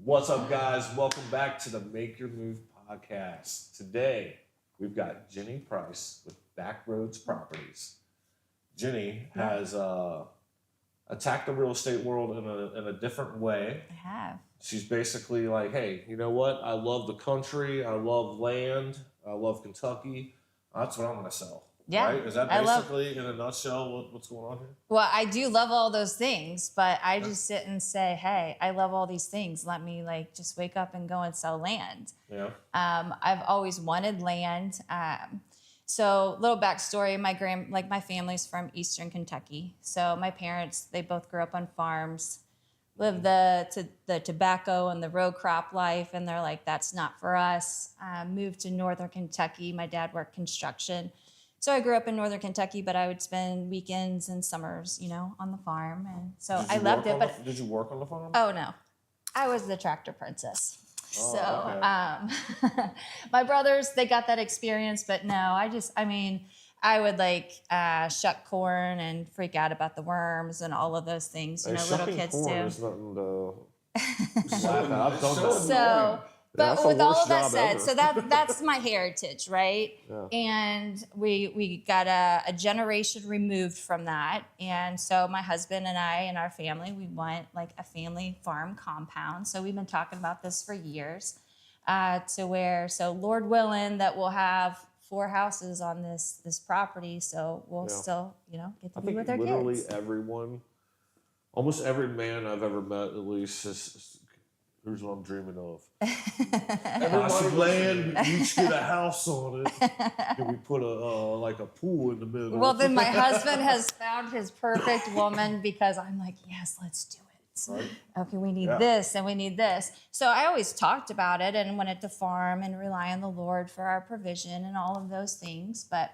What's up, guys? Welcome back to the Make Your Move podcast. Today, we've got Jenny Price with Backroads Properties. Jenny has attacked the real estate world in a different way. I have. She's basically like, hey, you know what? I love the country. I love land. I love Kentucky. That's what I'm going to sell. Yeah. Right? Is that basically, in a nutshell, what's going on here? Well, I do love all those things, but I just sit and say, hey, I love all these things. Let me just wake up and go and sell land. Yeah. I've always wanted land. So little backstory, my family's from Eastern Kentucky. So my parents, they both grew up on farms, lived the tobacco and the row crop life. And they're like, that's not for us. Moved to Northern Kentucky. My dad worked construction. So I grew up in Northern Kentucky, but I would spend weekends and summers, on the farm. And so I loved it. But did you work on the farm? Oh, no. I was the tractor princess. Oh, okay. My brothers, they got that experience, but no, I would shuck corn and freak out about the worms and all of those things, little kids corn do. Is nothing to laugh at. I've done that. So, but with all of that said, ever. so that's my heritage, right? Yeah. And we got a generation removed from that. And so my husband and I and our family, we want like a family farm compound. So we've been talking about this for years so Lord willing that we'll have 4 houses on this property. So we'll still, get to be with our literally kids. everyone, almost every man I've ever met at least here's what I'm dreaming of. Everybody land, we each get a house on it. And we put a pool in the middle. Well, then my husband has found his perfect woman because I'm like, yes, let's do it. Right. Okay, we need this and we need this. So I always talked about it and wanted to farm and rely on the Lord for our provision and all of those things. But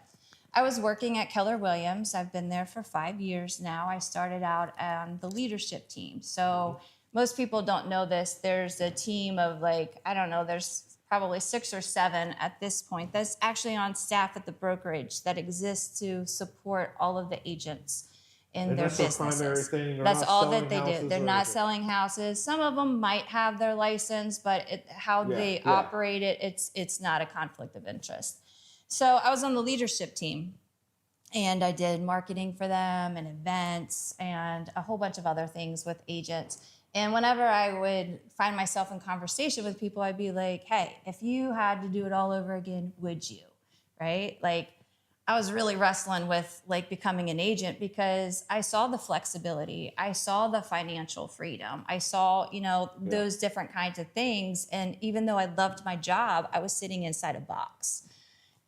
I was working at Keller Williams. I've been there for 5 years now. I started out on the leadership team. So most people don't know this. There's a team of there's probably 6 or 7 at this point that's actually on staff at the brokerage that exists to support all of the agents in their businesses. Primary thing. That's all that they do. They're not selling houses. Some of them might have their license, but how they operate it, it's not a conflict of interest. So I was on the leadership team. And I did marketing for them and events and a whole bunch of other things with agents. And whenever I would find myself in conversation with people, I'd be like, hey, if you had to do it all over again, would you? Right? I was really wrestling with becoming an agent because I saw the flexibility. I saw the financial freedom. I saw, those different kinds of things. And even though I loved my job, I was sitting inside a box.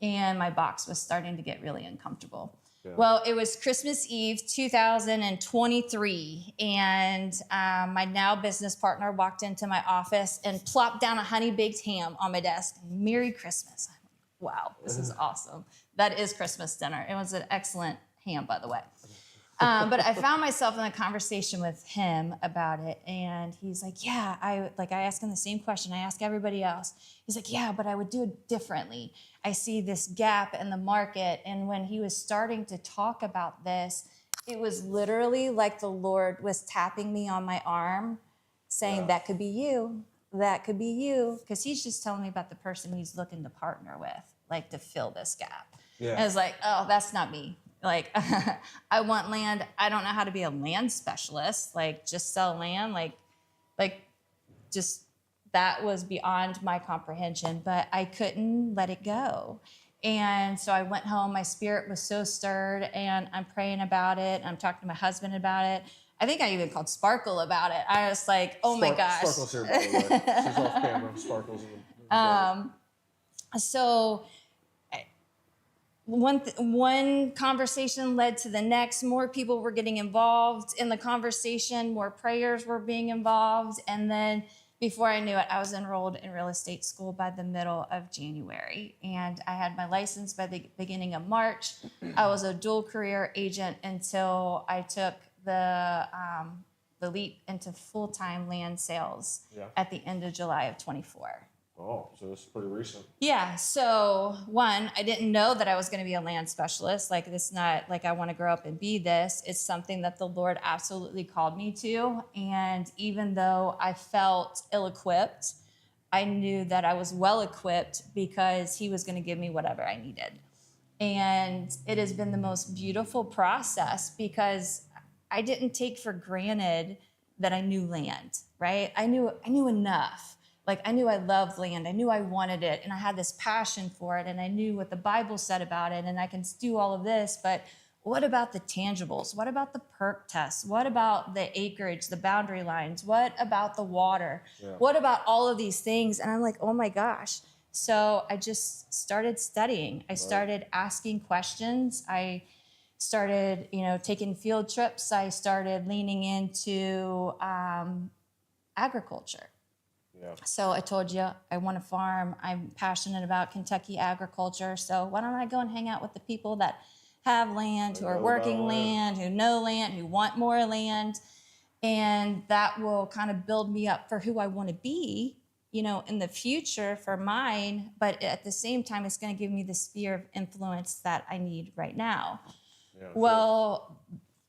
And my box was starting to get really uncomfortable. Yeah. Well, it was Christmas Eve, 2023, and my now business partner walked into my office and plopped down a honey-baked ham on my desk. Merry Christmas. I'm like, wow, this is awesome. That is Christmas dinner. It was an excellent ham, by the way. But I found myself in a conversation with him about it, and he's like, yeah, I asked him the same question I ask everybody else. He's like, yeah, but I would do it differently. I see this gap in the market. And when he was starting to talk about this, it was literally like the Lord was tapping me on my arm saying, that could be you. That could be you. Because he's just telling me about the person he's looking to partner with, to fill this gap. Yeah. And I was like, oh, that's not me. I want land. I don't know how to be a land specialist. Just sell land. Just that was beyond my comprehension, but I couldn't let it go. And so I went home. My spirit was so stirred, and I'm praying about it. I'm talking to my husband about it. I think I even called Sparkle about it. I was like, oh my gosh. Sparkle's here, by the way. She's off camera. Sparkle's in the So one conversation led to the next. More people were getting involved in the conversation. More prayers were being involved. And then before I knew it, I was enrolled in real estate school by the middle of January. And I had my license by the beginning of March. I was a dual career agent until I took the leap into full-time land sales at the end of July of 24. Oh, so it's pretty recent. Yeah. So one, I didn't know that I was going to be a land specialist. Like this, not like I want to grow up and be this. It's something that the Lord absolutely called me to. And even though I felt ill-equipped, I knew that I was well equipped because He was going to give me whatever I needed. And it has been the most beautiful process because I didn't take for granted that I knew land, right? I knew enough. Like I knew I loved land. I knew I wanted it and I had this passion for it and I knew what the Bible said about it and I can do all of this, but what about the tangibles? What about the perk tests? What about the acreage, the boundary lines? What about the water? Yeah. What about all of these things? And I'm like, oh my gosh. So I just started studying. I started asking questions. I started, taking field trips. I started leaning into agriculture. Yeah. So I told you I want to farm. I'm passionate about Kentucky agriculture. So why don't I go and hang out with the people that have land, who are working land, who know land, who want more land. And that will kind of build me up for who I want to be, in the future for mine. But at the same time, it's going to give me the sphere of influence that I need right now. Yeah, Well,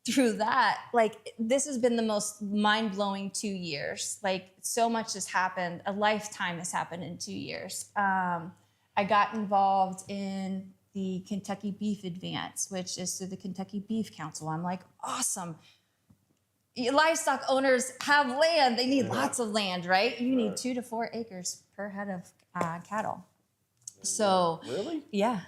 through that, like this has been the most mind-blowing 2 years. Like so much has happened. A lifetime has happened in 2 years. I got involved in the Kentucky Beef Advance, which is through the Kentucky Beef Council. I'm like, awesome. Livestock owners have land. They need lots of land, right? You need 2 to 4 acres per head of cattle. So Really? yeah.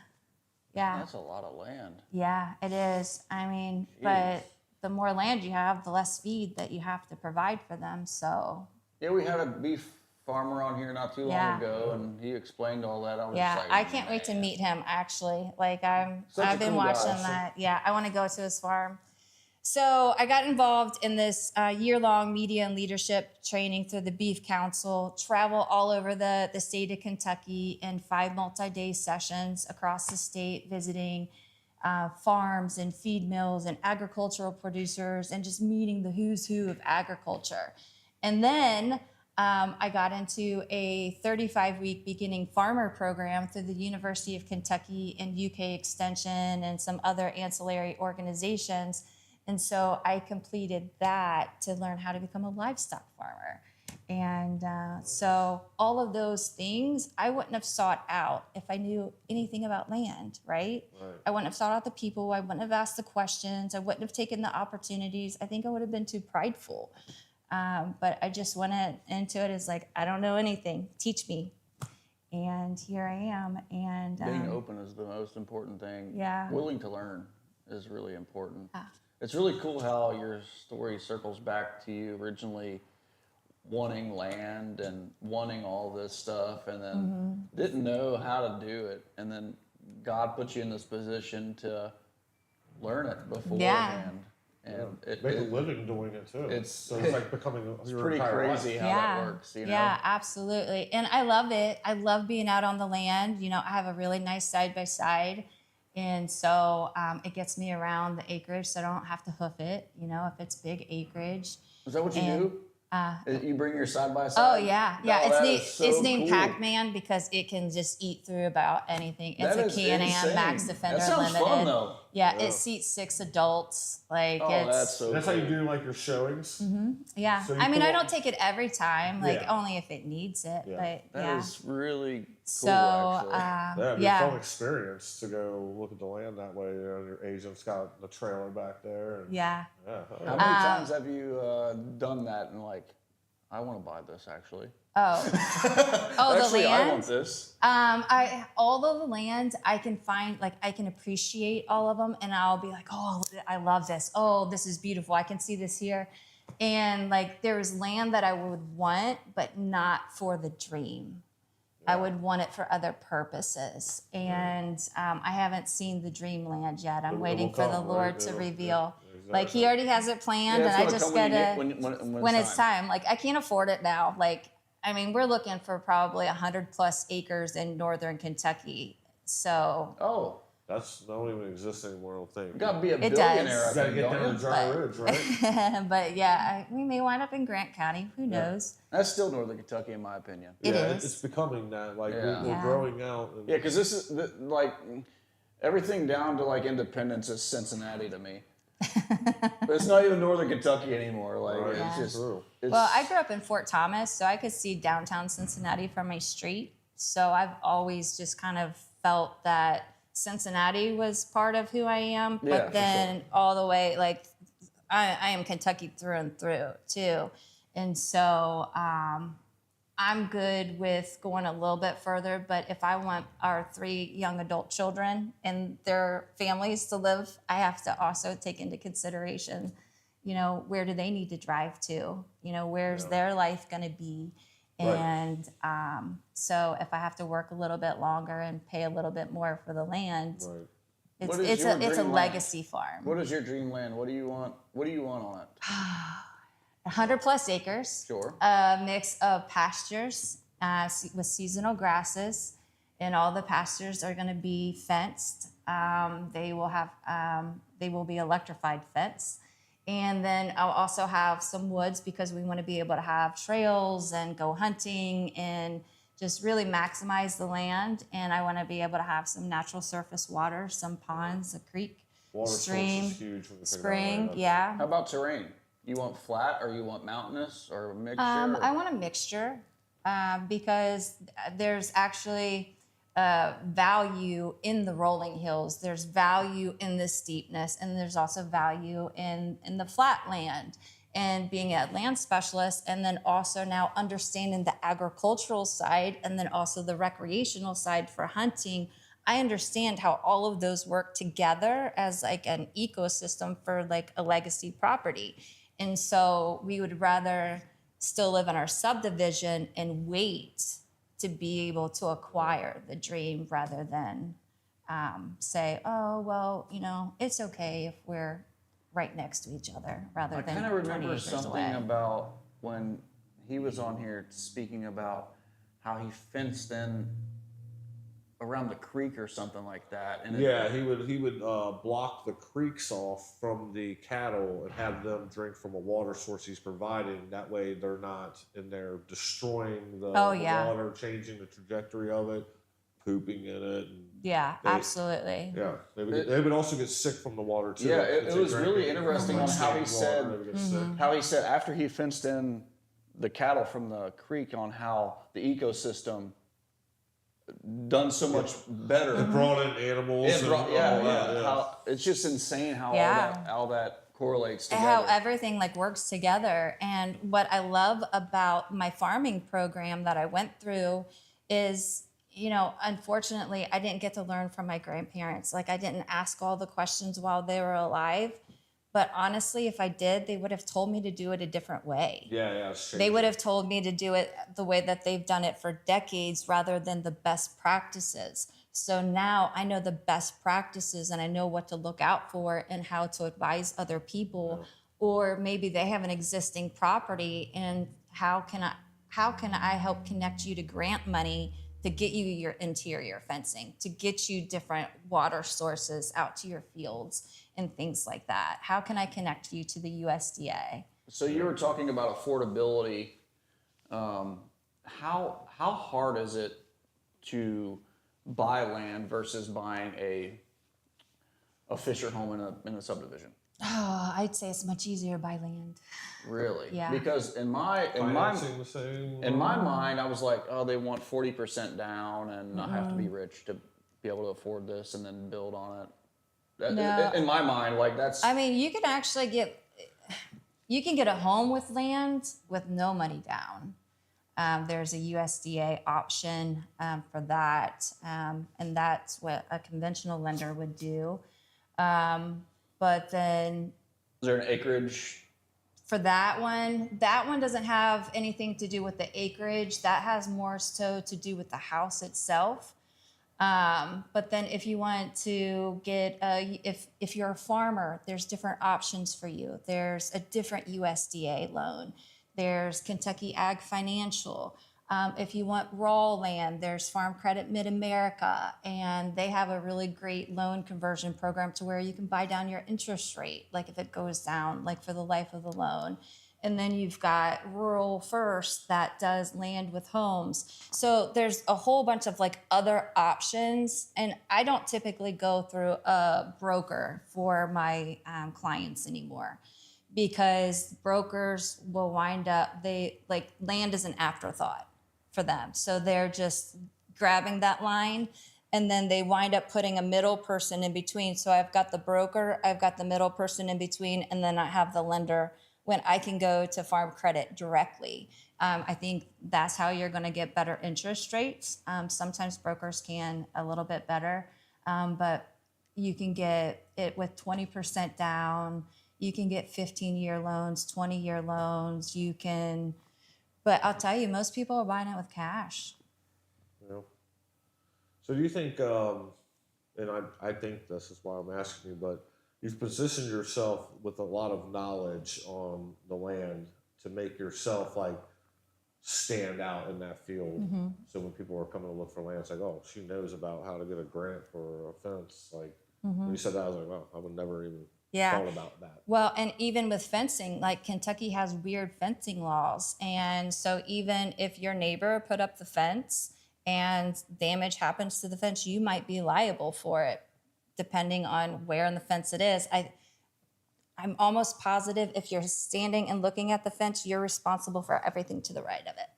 That's a lot of land. Yeah, it is. I mean, but the more land you have, the less feed that you have to provide for them. So Yeah, we had a beef farmer on here not too long ago, and he explained all that. I was yeah, just like, I can't wait to meet him. Actually, like Such a I've been cool guy. watching that. Yeah, I want to go to his farm. So I got involved in this year-long media and leadership training through the Beef Council, travel all over the state of Kentucky in 5 multi-day sessions across the state, visiting farms and feed mills and agricultural producers and just meeting the who's who of agriculture. And then I got into a 35-week beginning farmer program through the University of Kentucky and UK Extension and some other ancillary organizations. And so I completed that to learn how to become a livestock farmer. And so all of those things I wouldn't have sought out if I knew anything about land, right? I wouldn't have sought out the people. I wouldn't have asked the questions. I wouldn't have taken the opportunities. I think I would have been too prideful. But I just went into it as like, I don't know anything. Teach me. And here I am. And being open is the most important thing. Yeah. Willing to learn is really important. It's really cool how your story circles back to you originally wanting land and wanting all this stuff and then didn't know how to do it. And then God put you in this position to learn it beforehand. And make a living doing it too. So it's like becoming your pretty entire crazy life. how that works. Yeah, absolutely. And I love it. I love being out on the land. I have a really nice side-by-side. And so it gets me around the acreage so I don't have to hoof it, if it's big acreage. Is that what you do? You bring your side by Oh, side? yeah. No, It's named cool. Pac-Man because it can just eat through about anything. It's That a is Can-Am insane. Max Defender That sounds Limited. fun, though. Yeah, it seats 6 adults. Like That's so That's cool. how you do like your showings. Yeah. So you I mean, put I on- don't take it every time, like Yeah. only if it needs it. Yeah. But That is really cool, so actually. That'd be a fun experience to go look at the land that way. Your agent's got the trailer back there. And, yeah. yeah. How many times have you done that and like, I want to buy this actually? Oh, Actually, the land. I want this. All of the land I can find, like I can appreciate all of them, and I'll be like, oh, I love this. Oh, this is beautiful. I can see this here, and like there is land that I would want, but not for the dream. I would want it for other purposes, and I haven't seen the dreamland yet. I'm waiting for the Lord to reveal. Like He already has it planned, Yeah, it's and I gonna just come when you gotta get- when it's time. Like I can't afford it now. Like I mean, we're looking for probably 100+ acres in northern Kentucky. So Oh, That's don't even exist anymore. I don't think. You gotta be a It billionaire. does. I You gotta think, get don't down to you? Dry Ridge, right? But yeah, we may wind up in Grant County. Who knows? That's still Northern Kentucky, in my opinion. It yeah, is. it's becoming that. Like Yeah. we're Yeah. growing out. And Yeah, because this is like everything down to like Independence is Cincinnati to me. But it's not even Northern Kentucky anymore. Like Right, it's Yeah. just. true. It's, Well, I grew up in Fort Thomas, so I could see downtown Cincinnati from my street. So I've always just kind of felt that Cincinnati was part of who I am, but Yeah, for then all the way, like, I am Kentucky through and through too. And so I'm good with going a little bit further, but if I want our 3 young adult children and their families to live, I have to also take into consideration, you know, where do they need to drive to? You know, where's Yeah. their life going to be? Right. And so if I have to work a little bit longer and pay a little bit more for the land, Right. it's What is it's your a it's a dream land? legacy farm. What is your dreamland? What do you want? What do you want on it? 100 plus acres. Sure. A mix of pastures with seasonal grasses, and all the pastures are going to be fenced. They will be electrified fence, and then I'll also have some woods because we want to be able to have trails and go hunting and just really maximize the land. And I want to be able to have some natural surface water, some ponds, a creek, Water source stream, is huge when you think about spring. land. Yeah. How about terrain? You want flat or you want mountainous or a mixture? I want a mixture because there's actually value in the rolling hills. There's value in the steepness, and there's also value in the flat land. And being a land specialist, and then also now understanding the agricultural side, and then also the recreational side for hunting, I understand how all of those work together as like an ecosystem for like a legacy property. And so we would rather still live in our subdivision and wait to be able to acquire the dream rather than say, oh, well, you know, it's okay if we're right next to each other rather I than kind of 20 remember acres something away. about when he was on here speaking about how he fenced in around the creek or something like that. And Yeah, he would block the creeks off from the cattle and have them drink from a water source he's providing. That way, they're not in there destroying the Yeah. water, changing the trajectory of it, pooping in it. And Yeah, They- absolutely. yeah, they would also get sick from the water too. Yeah, If it they was drank really it from interesting on how he stagnant said- water, they would get sick. how he said after he fenced in the cattle from the creek on how the ecosystem done so much better. It brought in animals. It brought- and yeah, all that, yeah. How, it's just insane how Yeah. all that correlates together. How everything like works together. And what I love about my farming program that I went through is, you know, unfortunately, I didn't get to learn from my grandparents. Like, I didn't ask all the questions while they were alive. But honestly, if I did, they would have told me to do it a different way. Yeah, it's They changing. would have told me to do it the way that they've done it for decades rather than the best practices. So now I know the best practices and I know what to look out for and how to advise other people. Or maybe they have an existing property, and how can I help connect you to grant money to get you your interior fencing, to get you different water sources out to your fields and things like that? How can I connect you to the USDA? So you were talking about affordability. How hard is it to buy land versus buying a Fisher home in a subdivision? Oh, I'd say it's much easier to buy land. Really? Yeah. Because in my Financing the same. mind, I was like, oh, they want 40% down and not have to be rich to be able to afford this and then build on it. No. In my mind, like that's I mean, you can actually get a home with land with no money down. There's a USDA option for that, and that's what a conventional lender would do. But then is there an acreage? for that one doesn't have anything to do with the acreage. That has more so to do with the house itself. But then if you want to get if you're a farmer, there's different options for you. There's a different USDA loan. There's Kentucky Ag Financial. If you want raw land, there's Farm Credit Mid-America, and they have a really great loan conversion program to where you can buy down your interest rate, like if it goes down, like for the life of the loan. And then you've got Rural First that does land with homes. So there's a whole bunch of like other options. And I don't typically go through a broker for my clients anymore, because brokers will wind up, they like land is an afterthought for them. So they're just grabbing that line, and then they wind up putting a middle person in between. So I've got the broker, I've got the middle person in between, and then I have the lender when I can go to Farm Credit directly. I think that's how you're going to get better interest rates. Sometimes brokers can a little bit better, but you can get it with 20% down. You can get 15-year loans, 20-year loans. You can, but I'll tell you, most people are buying it with cash. Yeah. So do you think, and I think this is why I'm asking you, but you've positioned yourself with a lot of knowledge on the land to make yourself like stand out in that field. Mm-hmm. So when people are coming to look for land, it's like, oh, she knows about how to get a grant for a fence. Like Mm-hmm. when you said that, I was like, wow, I would never even Yeah. thought about that. Well, and even with fencing, like Kentucky has weird fencing laws. And so even if your neighbor put up the fence and damage happens to the fence, you might be liable for it, depending on where in the fence it is. I'm almost positive if you're standing and looking at the fence, you're responsible for everything to the right of it.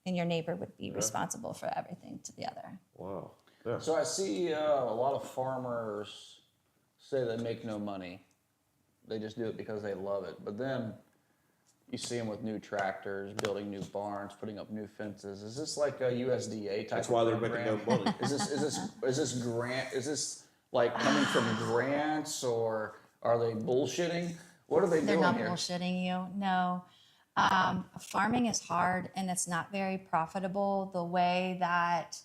And your neighbor would be responsible for everything to the other. Wow. Yeah. So I see a lot of farmers say they make no money. They just do it because they love it. But then you see them with new tractors, building new barns, putting up new fences. Is this like a USDA type That's of why they're program? making no money. Is this grant? Is this like coming from grants, or are they bullshitting? What are they They're doing not here? bullshitting you. No. Farming is hard and it's not very profitable the way that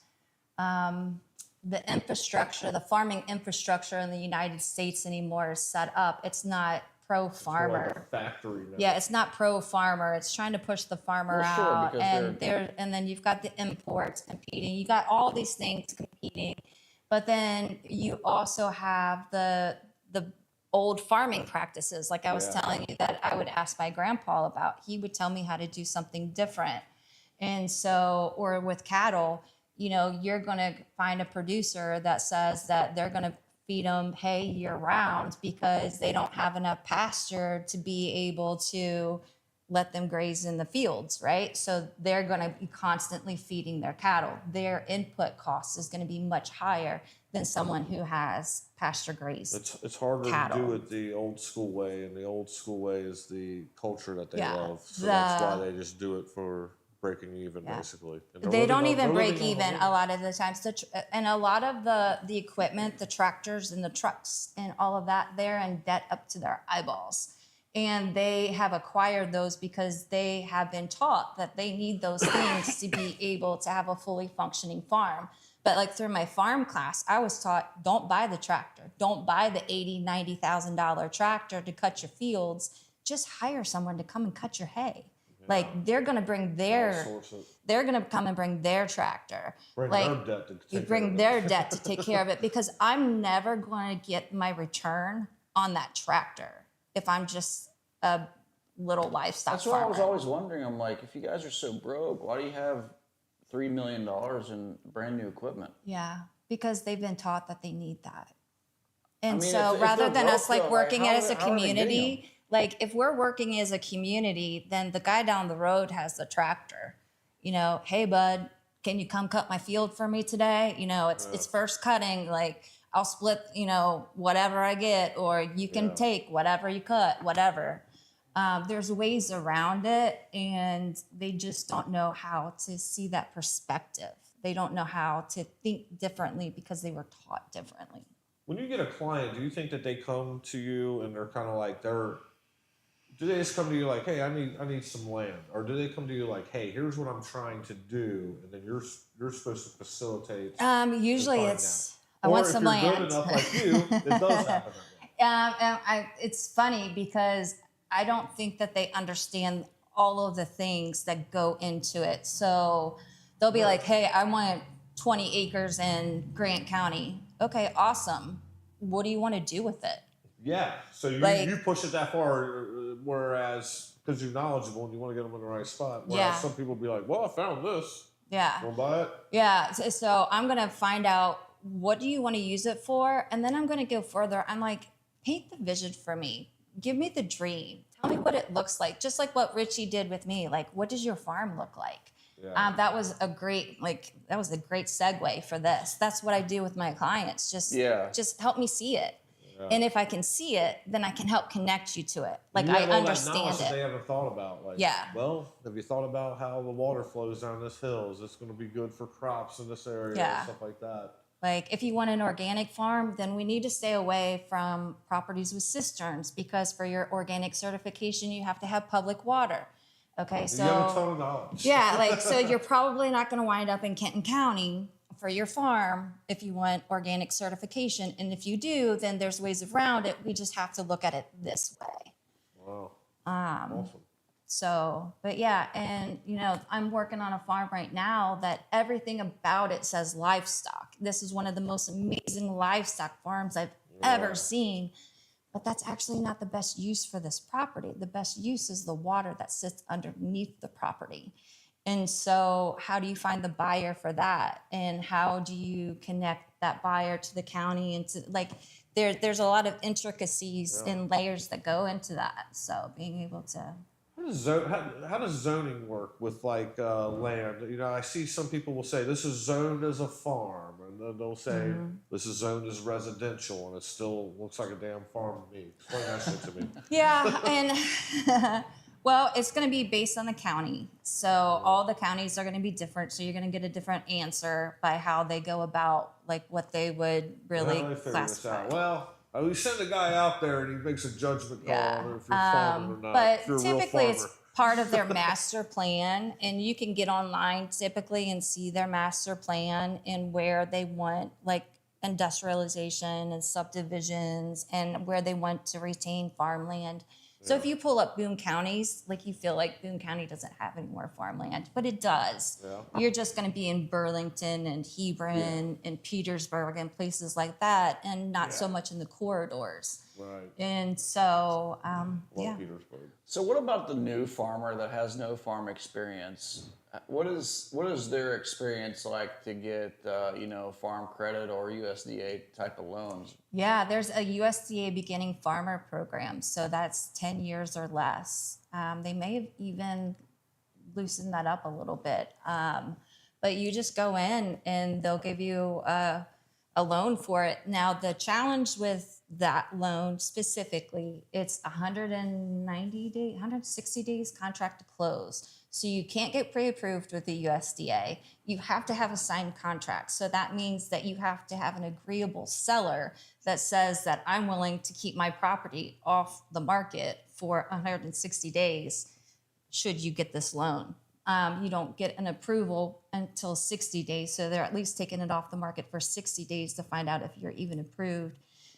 the infrastructure, the farming infrastructure in the United States anymore is set up. It's not pro-farmer. Like a factory now. Yeah, it's not pro-farmer. It's trying to push the farmer Well, sure, out, because and then you've got the imports competing. You got all these things competing, but then you also have the old farming practices. Like I was telling you that I would ask my grandpa about. He would tell me how to do something different, and so, or with cattle, you know, you're going to find a producer that says that they're going to feed them hay year round because they don't have enough pasture to be able to let them graze in the fields, right? So they're going to be constantly feeding their cattle. Their input cost is going to be much higher than someone who has pasture grazed. It's harder cattle. to do it the old school way, and the old school way is the culture that they Yeah. love. So that's why they just do it for breaking even, basically. And they're They living don't on- even they're break living on even the a lot of the times. And a lot of the equipment, the tractors and the trucks and all of that, they're in debt up to their eyeballs. And they have acquired those because they have been taught that they need those things to be able to have a fully functioning farm. But like through my farm class, I was taught, don't buy the tractor. Don't buy the $80,000, $90,000 tractor to cut your fields. Just hire someone to come and cut your hay. Like they're going to bring outsource it. they're going to come and bring their tractor. Bring like their debt to take you care bring of it. their debt to take care of it, because I'm never going to get my return on that tractor if I'm just a little livestock That's what farmer. I was always wondering. I'm like, if you guys are so broke, why do you have $3 million in brand new equipment? Yeah, because they've been taught that they need that. And mean, so if rather they're than broke, us like though, working like, it as a how are they getting community, like if we're working as a community, then the guy down the road has the tractor. You know, hey bud, can you come cut my field for me today? You know, it's first cutting, like I'll split, you know, whatever I get, or you can take whatever you cut, whatever. There's ways around it, and they just don't know how to see that perspective. They don't know how to think differently because they were taught differently. When you get a client, do you think that they come to you and they're kind of like do they just come to you like, hey, I need some land, or do they come to you like, hey, here's what I'm trying to do, and then you're supposed to facilitate? Usually find it's out. I Or want if some you're land. good enough like you, it does happen that way. It's funny because I don't think that they understand all of the things that go into it. So they'll be like, hey, I want 20 acres in Grant County. Okay, awesome. What do you want to do with it? Yeah. So you push it that far, whereas because you're knowledgeable and you want to get them in the right spot. Whereas some people be like, well, I found this. Yeah. Want to buy it? Yeah. So I'm going to find out, what do you want to use it for? And then I'm going to go further. I'm like, paint the vision for me. Give me the dream. Tell me what it looks like. Just like what Richie did with me. Like, what does your farm look like? Yeah. That was a great segue for this. That's what I do with my clients. Just help me see it. Yeah. And if I can see it, then I can help connect you to it. Like, I understand it. That they haven't thought about. Like, well, have you thought about how the water flows down this hill? Is this going to be good for crops in this area and stuff like that? Like, if you want an organic farm, then we need to stay away from properties with cisterns, because for your organic certification, you have to have public water. Okay, so you have a ton of knowledge. Yeah, like, so you're probably not going to wind up in Kenton County for your farm if you want organic certification. And if you do, then there's ways around it. We just have to look at it this way. Wow. Awesome. So, but yeah, and I'm working on a farm right now that everything about it says livestock. This is one of the most amazing livestock farms I've ever seen. But that's actually not the best use for this property. The best use is the water that sits underneath the property. And so how do you find the buyer for that? And how do you connect that buyer to the county? And to, like, there's a lot of intricacies and layers that go into that. So being able to... How does zoning work with like land? I see some people will say this is zoned as a farm, and then they'll say this is zoned as residential, and it still looks like a damn farm to me. Explain that shit to me. Yeah, and well, it's going to be based on the county. So all the counties are going to be different. So you're going to get a different answer by how they go about like what they would really classify. Well, we send a guy out there and he makes a judgment call on if you're farming or not. But if you're typically a real it's part of their master plan, and you can get online typically and see their master plan and where they want like industrialization and subdivisions and where they want to retain farmland. So if you pull up Boone counties, like you feel like Boone County doesn't have any more farmland, but it does. Yeah. You're just going to be in Burlington and Hebron and Petersburg and places like that, and not so much in the corridors. Right. And so, Petersburg. So what about the new farmer that has no farm experience? What is their experience like to get farm credit or USDA type of loans? Yeah, there's a USDA beginning farmer program, so that's 10 years or less. They may have even loosened that up a little bit, but you just go in and they'll give you a loan for it. Now the challenge with that loan specifically, it's 160 days contract to close. So you can't get pre-approved with the USDA. You have to have a signed contract. So that means that you have to have an agreeable seller that says that I'm willing to keep my property off the market for 160 days should you get this loan. You don't get an approval until 60 days. So they're at least taking it off the market for 60 days to find out if you're even approved.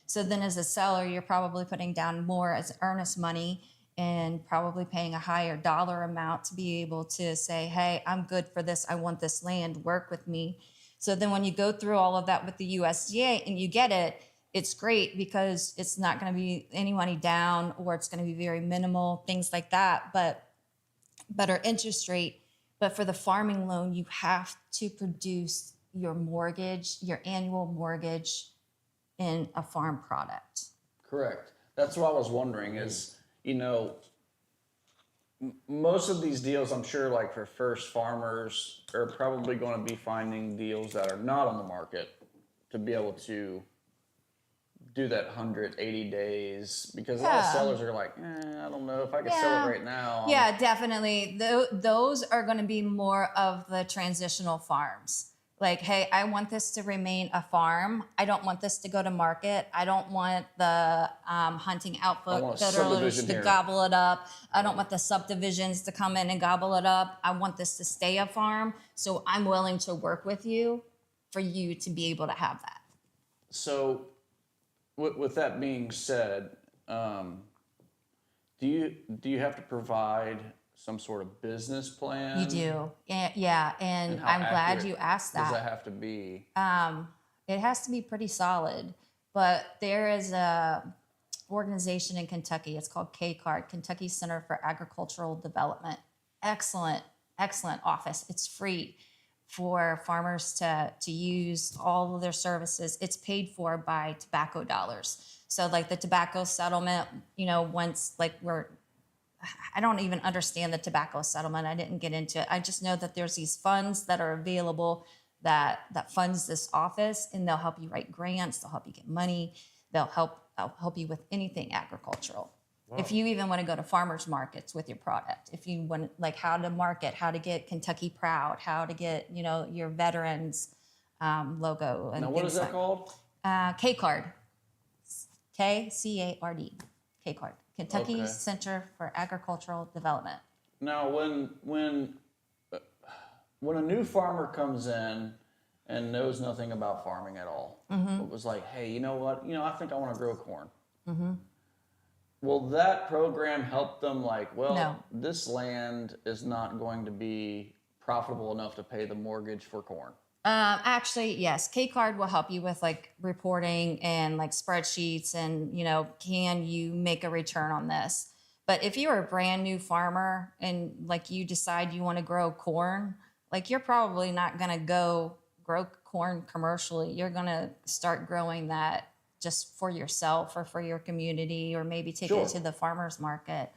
So then as a seller, you're probably putting down more as earnest money and probably paying a higher dollar amount to be able to say, hey, I'm good for this. I want this land, work with me. So then when you go through all of that with the USDA and you get it, it's great because it's not going to be any money down, or it's going to be very minimal, things like that, but better interest rate. But for the farming loan, you have to produce your mortgage, your annual mortgage in a farm product. Correct. That's what I was wondering is, most of these deals, I'm sure, like for first farmers, are probably going to be finding deals that are not on the market to be able to do that 180 days, because a lot of sellers are like, I don't know if I can sell it right now. Yeah, definitely. Those are going to be more of the transitional farms. Like, hey, I want this to remain a farm. I don't want this to go to market. I don't want the hunting outfitters to gobble it up. I don't want the subdivisions to come in and gobble it up. I want this to stay a farm. So I'm willing to work with you for you to be able to have that. So with that being said, do you have to provide some sort of business plan? You do. Yeah. And how I'm glad accurate you asked Does that. that have to be? It has to be pretty solid, but there is a organization in Kentucky. It's called KCARD, Kentucky Center for Agricultural Development. Excellent, excellent office. It's free for farmers to use all of their services. It's paid for by tobacco dollars. So like the tobacco settlement, once I don't even understand the tobacco settlement. I didn't get into it. I just know that there's these funds that are available that funds this office, and they'll help you write grants. They'll help you get money. They'll help you with anything agricultural. Wow. If you even want to go to farmers markets with your product, if you want how to market, how to get Kentucky Proud, how to get your veterans logo. And now, what is that called? KCARD, KCARD, KCARD, Kentucky Okay. Center for Agricultural Development. Now, when a new farmer comes in and knows nothing about farming at all, it was like, hey, you know what? I think I want to grow corn. Will that program help them? No. This land is not going to be profitable enough to pay the mortgage for corn. Actually, yes. KCARD will help you with reporting and spreadsheets and, can you make a return on this? But if you're a brand new farmer and you decide you want to grow corn, you're probably not going to go grow corn commercially. You're going to start growing that just for yourself or for your community, or maybe take Sure. it to the farmer's market.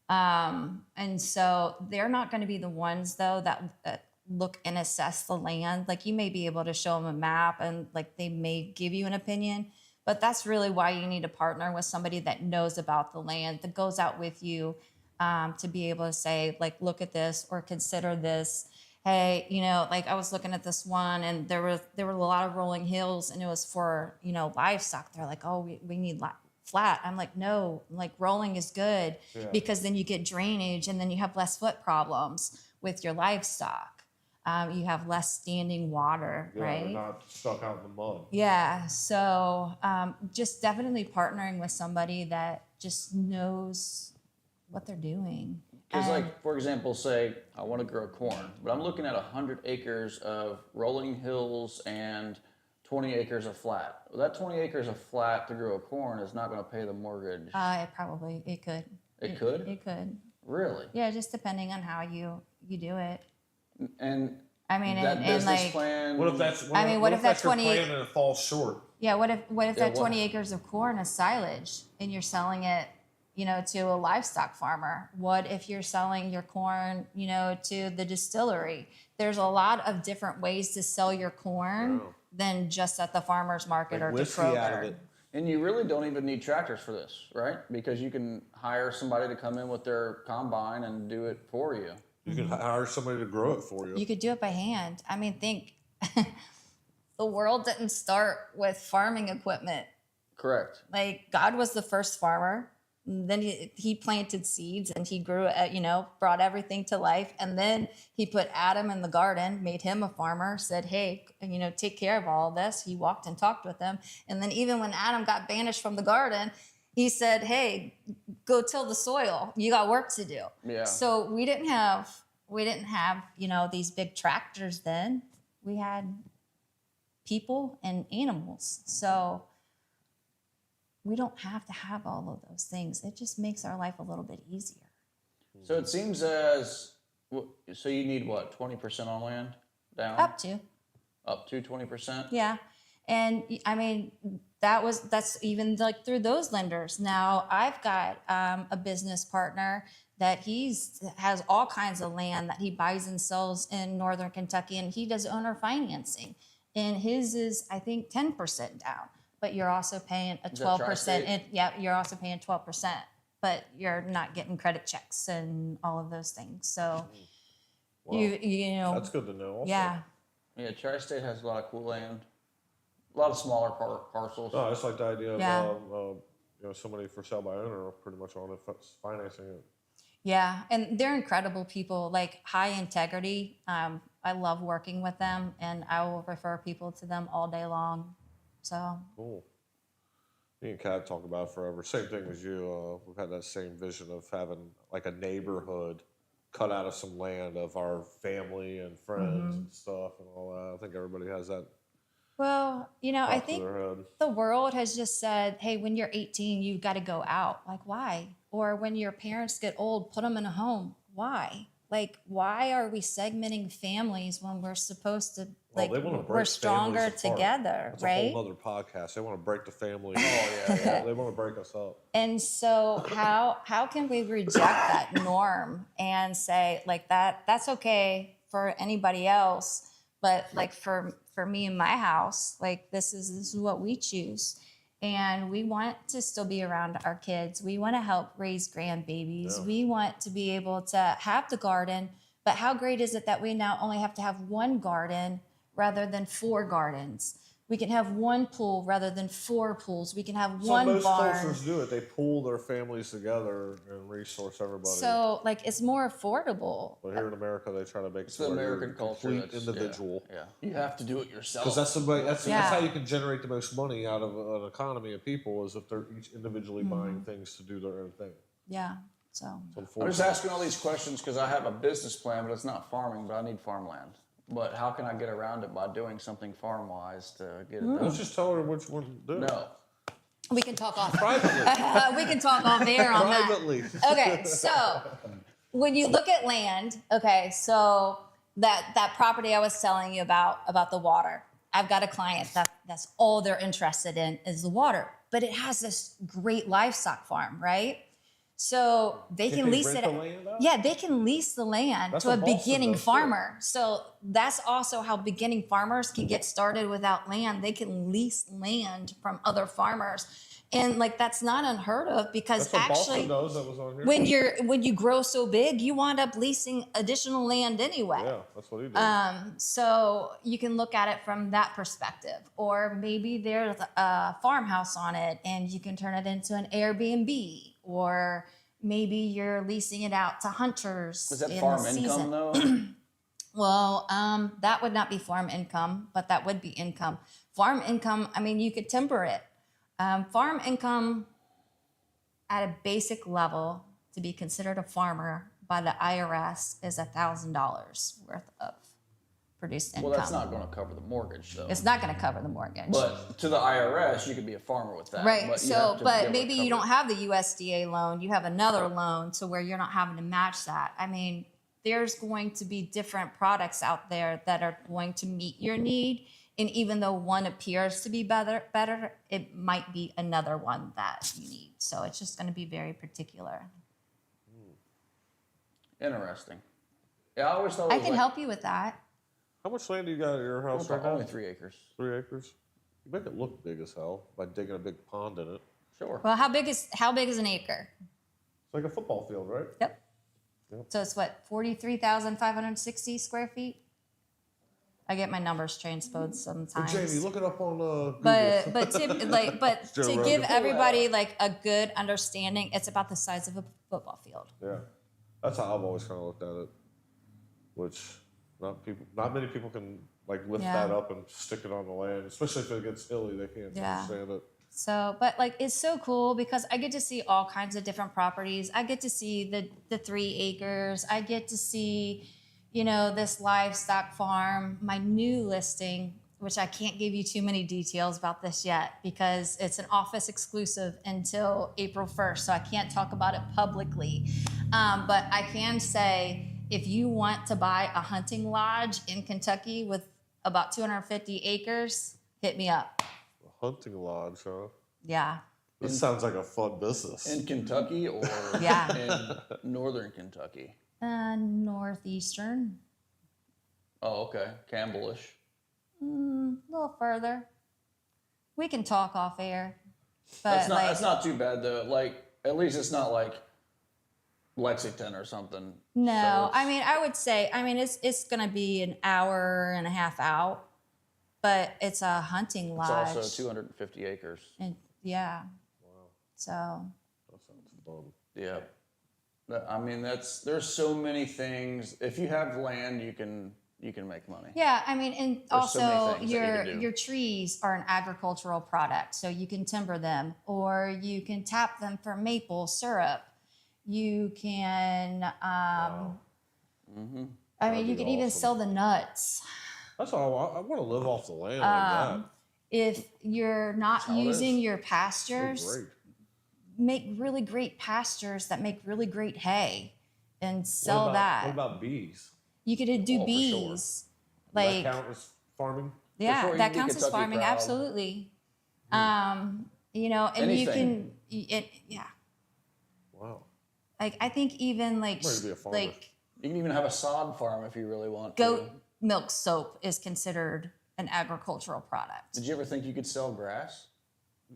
And so they're not going to be the ones though that look and assess the land. You may be able to show them a map and they may give you an opinion, but that's really why you need to partner with somebody that knows about the land, that goes out with you to be able to say look at this or consider this. Hey, I was looking at this one and there were a lot of rolling hills and it was for, livestock. They're like, oh, we need flat. I'm like, no, rolling is good because then you get drainage and then you have less foot problems with your livestock. You have less standing water, right? They're not stuck out in the mud. Yeah. So just definitely partnering with somebody that just knows what they're doing. Because, for example, say I want to grow corn, but I'm looking at 100 acres of rolling hills and 20 acres of flat. Well, that 20 acres of flat to grow corn is not going to pay the mortgage. It could. It could? It could. Really? Yeah, just depending on how you do it. And I mean, that and business plan. What if that's? what if that your 20 plan and it falls short? Yeah, what if that what? 20 acres of corn is silage and you're selling it, to a livestock farmer? What if you're selling your corn, to the distillery? There's a lot of different ways to sell your corn than just at the farmer's market or to Whiskey out of Kroger. it. And you really don't even need tractors for this, right? Because you can hire somebody to come in with their combine and do it for you. You can hire somebody to grow it for you. You could do it by hand. I mean, think the world didn't start with farming equipment. Correct. God was the first farmer. Then he planted seeds and he grew, brought everything to life. And then he put Adam in the garden, made him a farmer, said, hey, take care of all this. He walked and talked with him. And then even when Adam got banished from the garden, he said, hey, go till the soil. You got work to do. Yeah. So we didn't have, these big tractors then. We had people and animals. So we don't have to have all of those things. It just makes our life a little bit easier. So it seems so you need what, 20% on land down? Up to. Up to 20%? Yeah. And I mean, that's even through those lenders. Now I've got a business partner that has all kinds of land that he buys and sells in Northern Kentucky, and he does owner financing. And his is, I think, 10% down. But you're also paying a 12%. You're also paying 12%, but you're not getting credit checks and all of those things. So, Wow. That's good to know. Also. Yeah. Yeah, Tri-State has a lot of cool land. A lot of smaller parcels. No, it's like the idea of Yeah. somebody for sale by owner, pretty much on it, financing it. Yeah, and they're incredible people, high integrity. I love working with them, and I will refer people to them all day long. So Cool. Me and Kat talk about it forever. Same thing as you. We've had that same vision of having a neighborhood cut out of some land of our family and friends and stuff and all that. I think everybody has that Well, I thought to think their head. the world has just said, hey, when you're 18, you've got to go out. Like, why? Or when your parents get old, put them in a home. Why? Like, why are we segmenting families when we're supposed to, Well, like, they wanna break we're stronger families apart. together, That's right? a whole other podcast. They want to break the family. yeah. They want to break us up. And so how can we reject that norm and say like that's okay for anybody else, but like for me and my house, like this is what we choose. And we want to still be around our kids. We want to help raise grandbabies. Yeah. We want to be able to have the garden, but how great is it that we now only have to have one garden rather than 4 gardens? We can have one pool rather than 4 pools. We can have So one most barn. cultures do it. They pool their families together and resource everybody. So like it's more affordable. But here in America, they try to make It's the American culture. complete That's, individual. Yeah. You have to do it yourself. Because that's Yeah. how you can generate the most money out of an economy of people is if they're each individually buying things to do their own thing. Yeah. So It's I'm just unfortunate. asking all these questions because I have a business plan, but it's not farming, but I need farmland. But how can I get around it by doing something farm-wise to get it done? Let's just tell her which one to do. No. we can talk off. Privately. We can talk off air on that. Privately. Okay, so when you look at land, okay, so that property I was telling you about the water. I've got a client that's all they're interested in is the water, but it has this great livestock farm, right? So they Can can they lease rent it. the land out? Yeah, they can lease the land That's to a what Boston beginning does, too. farmer. So that's also how beginning farmers can get started without land. They can lease land from other farmers. And like that's not unheard of because That's what actually Boston does. That was on here. when you grow so big, you wind up leasing additional land anyway. Yeah, that's what he did. So you can look at it from that perspective. Or maybe there's a farmhouse on it and you can turn it into an Airbnb. Or maybe you're leasing it out to hunters. Is that in farm the income season. though? Well, that would not be farm income, but that would be income. Farm income, I mean, you could timber it. Farm income at a basic level to be considered a farmer by the IRS is $1,000 worth of produced income. Well, that's not going to cover the mortgage though. It's not going to cover the mortgage. But to the IRS, you could be a farmer with that. Right. But you So, have to be but able to maybe you cover don't have the USDA loan. You have another loan to where you're not having to match that. I mean, there's going to be different products out there that are going to meet your need. And even though one appears to be better, it might be another one that you need. So it's just going to be very particular. Interesting. Yeah, I always thought it I was can like, help you with that. How much land do you got at your house right now? only 3 acres. 3 acres. You make it look big as hell by digging a big pond in it. Sure. Well, how big is an acre? It's like a football field, right? Yep. Yep. So it's what, 43,560 square feet? I get my numbers transposed Hey, sometimes. Jamie, look it up on Google. but Joe to Rogan. give everybody like a good understanding, it's about the size of a football field. Yeah, that's how I've always kind of looked at it. Which not many people can like lift Yeah. that up and stick it on the land, especially if it gets hilly. They can't Yeah. understand it. So, but like it's so cool because I get to see all kinds of different properties. I get to see the 3 acres. I get to see, this livestock farm. My new listing, which I can't give you too many details about this yet because it's an office exclusive until April 1st. So I can't talk about it publicly. But I can say if you want to buy a hunting lodge in Kentucky with about 250 acres, hit me up. A hunting lodge, huh? Yeah. This sounds like a fun business. In Kentucky or Yeah. in northern Kentucky? Northeastern. Oh, okay. Campbellish. A little further. We can talk off air. But That's not too bad though. Like at least it's not like Lexington or something. no, So I mean, I would say, it's going to be an hour and a half out, but it's a hunting it's lodge. also 250 acres. And yeah. Wow, So, that sounds fun. Yeah. I mean, there's so many things. If you have land, you can make money. yeah, I mean, and There's so many also things that you can do. your trees are an agricultural product, so you can timber them or you can tap them for maple syrup. You can I mean, That'd you be can even awesome. sell the nuts. That's all I want to live off the land like If you're not how it using is. your that. pastures, Great. make really great pastures that make really great hay and What sell about, that. What about bees? You could do Oh, for sure. bees. Does Like, that count as farming? yeah, sure, you that can do counts as Kentucky farming. Proud. Absolutely. You know, and Anything. yeah. Wow. Like, I think even like, I'm ready to be a farmer. like You can even have a sod farm if you really want goat to. milk soap is considered an agricultural product. Did you ever think you could sell grass?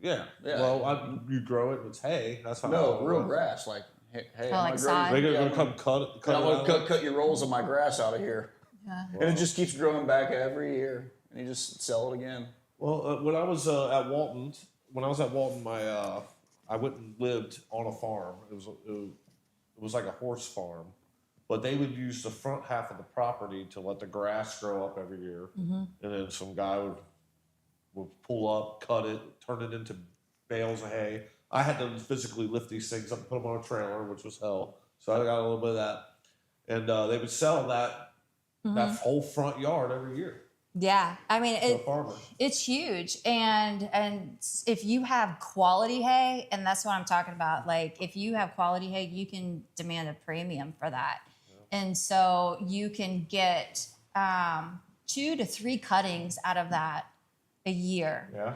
Yeah. Yeah. Well, you grow it. It's hay. That's how. No, real grass. Like, hey, I'm like gonna sod? They're graze- gonna yeah, come cut I'm it gonna out. cut your rolls of my grass out of here, Yeah. and it just keeps growing back every year, and you just sell it again. Well, when I was at Walton, I went and lived on a farm. It was like a horse farm, but they would use the front half of the property to let the grass grow up every year, and then some guy would pull up, cut it, turn it into bales of hay. I had to physically lift these things up and put them on a trailer, which was hell. So I got a little bit of that, and they would sell that whole front yard every year Yeah. I mean, to a farmer. it's huge. And if you have quality hay, and that's what I'm talking about, like if you have quality hay, you can demand a premium for that. And so you can get 2 to 3 cuttings out of that a year. Yeah.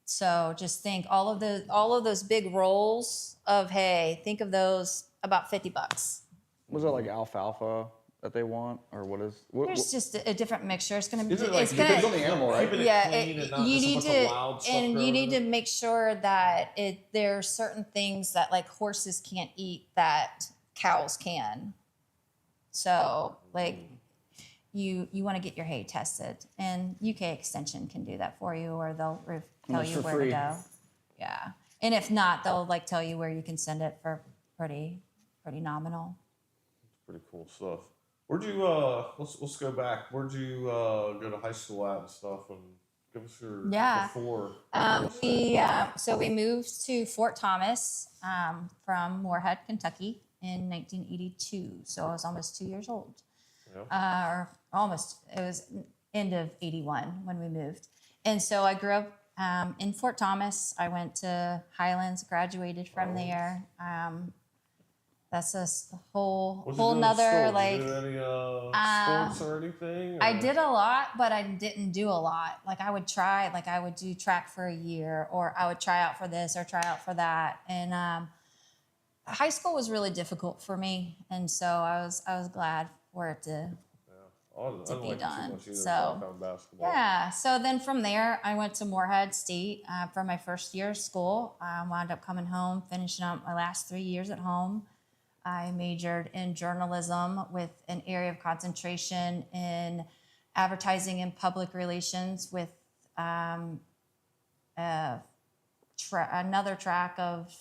So just think all of those big rolls of hay, think of those about $50. Was that like alfalfa that they want, or what is? There's just a different mixture. It's gonna be. Isn't it like It's depends on gonna. the animal, right? Keeping it Yeah, clean and not you just a need bunch of to, wild stuff and you growing need to in it? make sure that there are certain things that like horses can't eat that cows can. So like, you want to get your hay tested, and UK Extension can do that for you, or they'll tell it's you for where free. to go. Yeah, and if not, they'll like tell you where you can send it for pretty nominal. Pretty cool stuff. Where'd you let's go back. Where'd you go to high school at and stuff, and give us your Yeah. before. So we moved to Fort Thomas from Moorhead, Kentucky in 1982. So I was almost 2 years old. Yeah. Or almost, it was end of 81 when we moved. And so I grew up in Fort Thomas. I went to Highlands, graduated from there. That's a whole What'd you do in nother, school? like, Did you do any sports or anything? I or- did a lot, but I didn't do a lot. Like I would try, like I would do track for a year, or I would try out for this or try out for that. And high school was really difficult for me, and so I was glad for it to. I didn't be like it done. too much either, So, so I found basketball. Yeah. So then from there, I went to Moorhead State for my first year of school. I wound up coming home, finishing up my last 3 years at home. I majored in journalism with an area of concentration in advertising and public relations with another track of,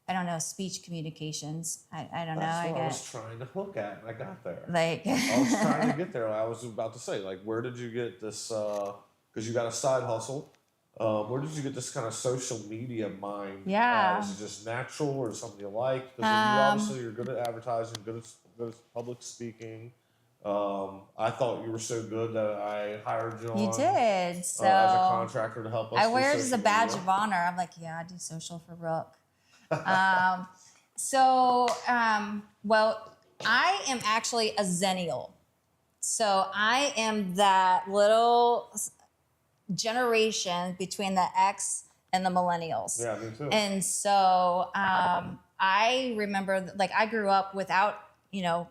I don't know, speech communications. I don't know. That's I what I get was trying to look at, and I got there. like. I was trying to get there. I was about to say, like, where did you get this? Because you got a side hustle. Where did you get this kind of social media mind? Yeah. Is it just natural, or something you like? Because you obviously you're good at advertising, good at public speaking. I thought you were so good that I hired you on. You did. So as a contractor to help us. I do wear it as a social badge media. of honor. I'm like, yeah, I do social for Brooke. Well, I am actually a Zennial. So I am that little generation between the X and the millennials. Yeah, me too. And so I remember, like, I grew up without,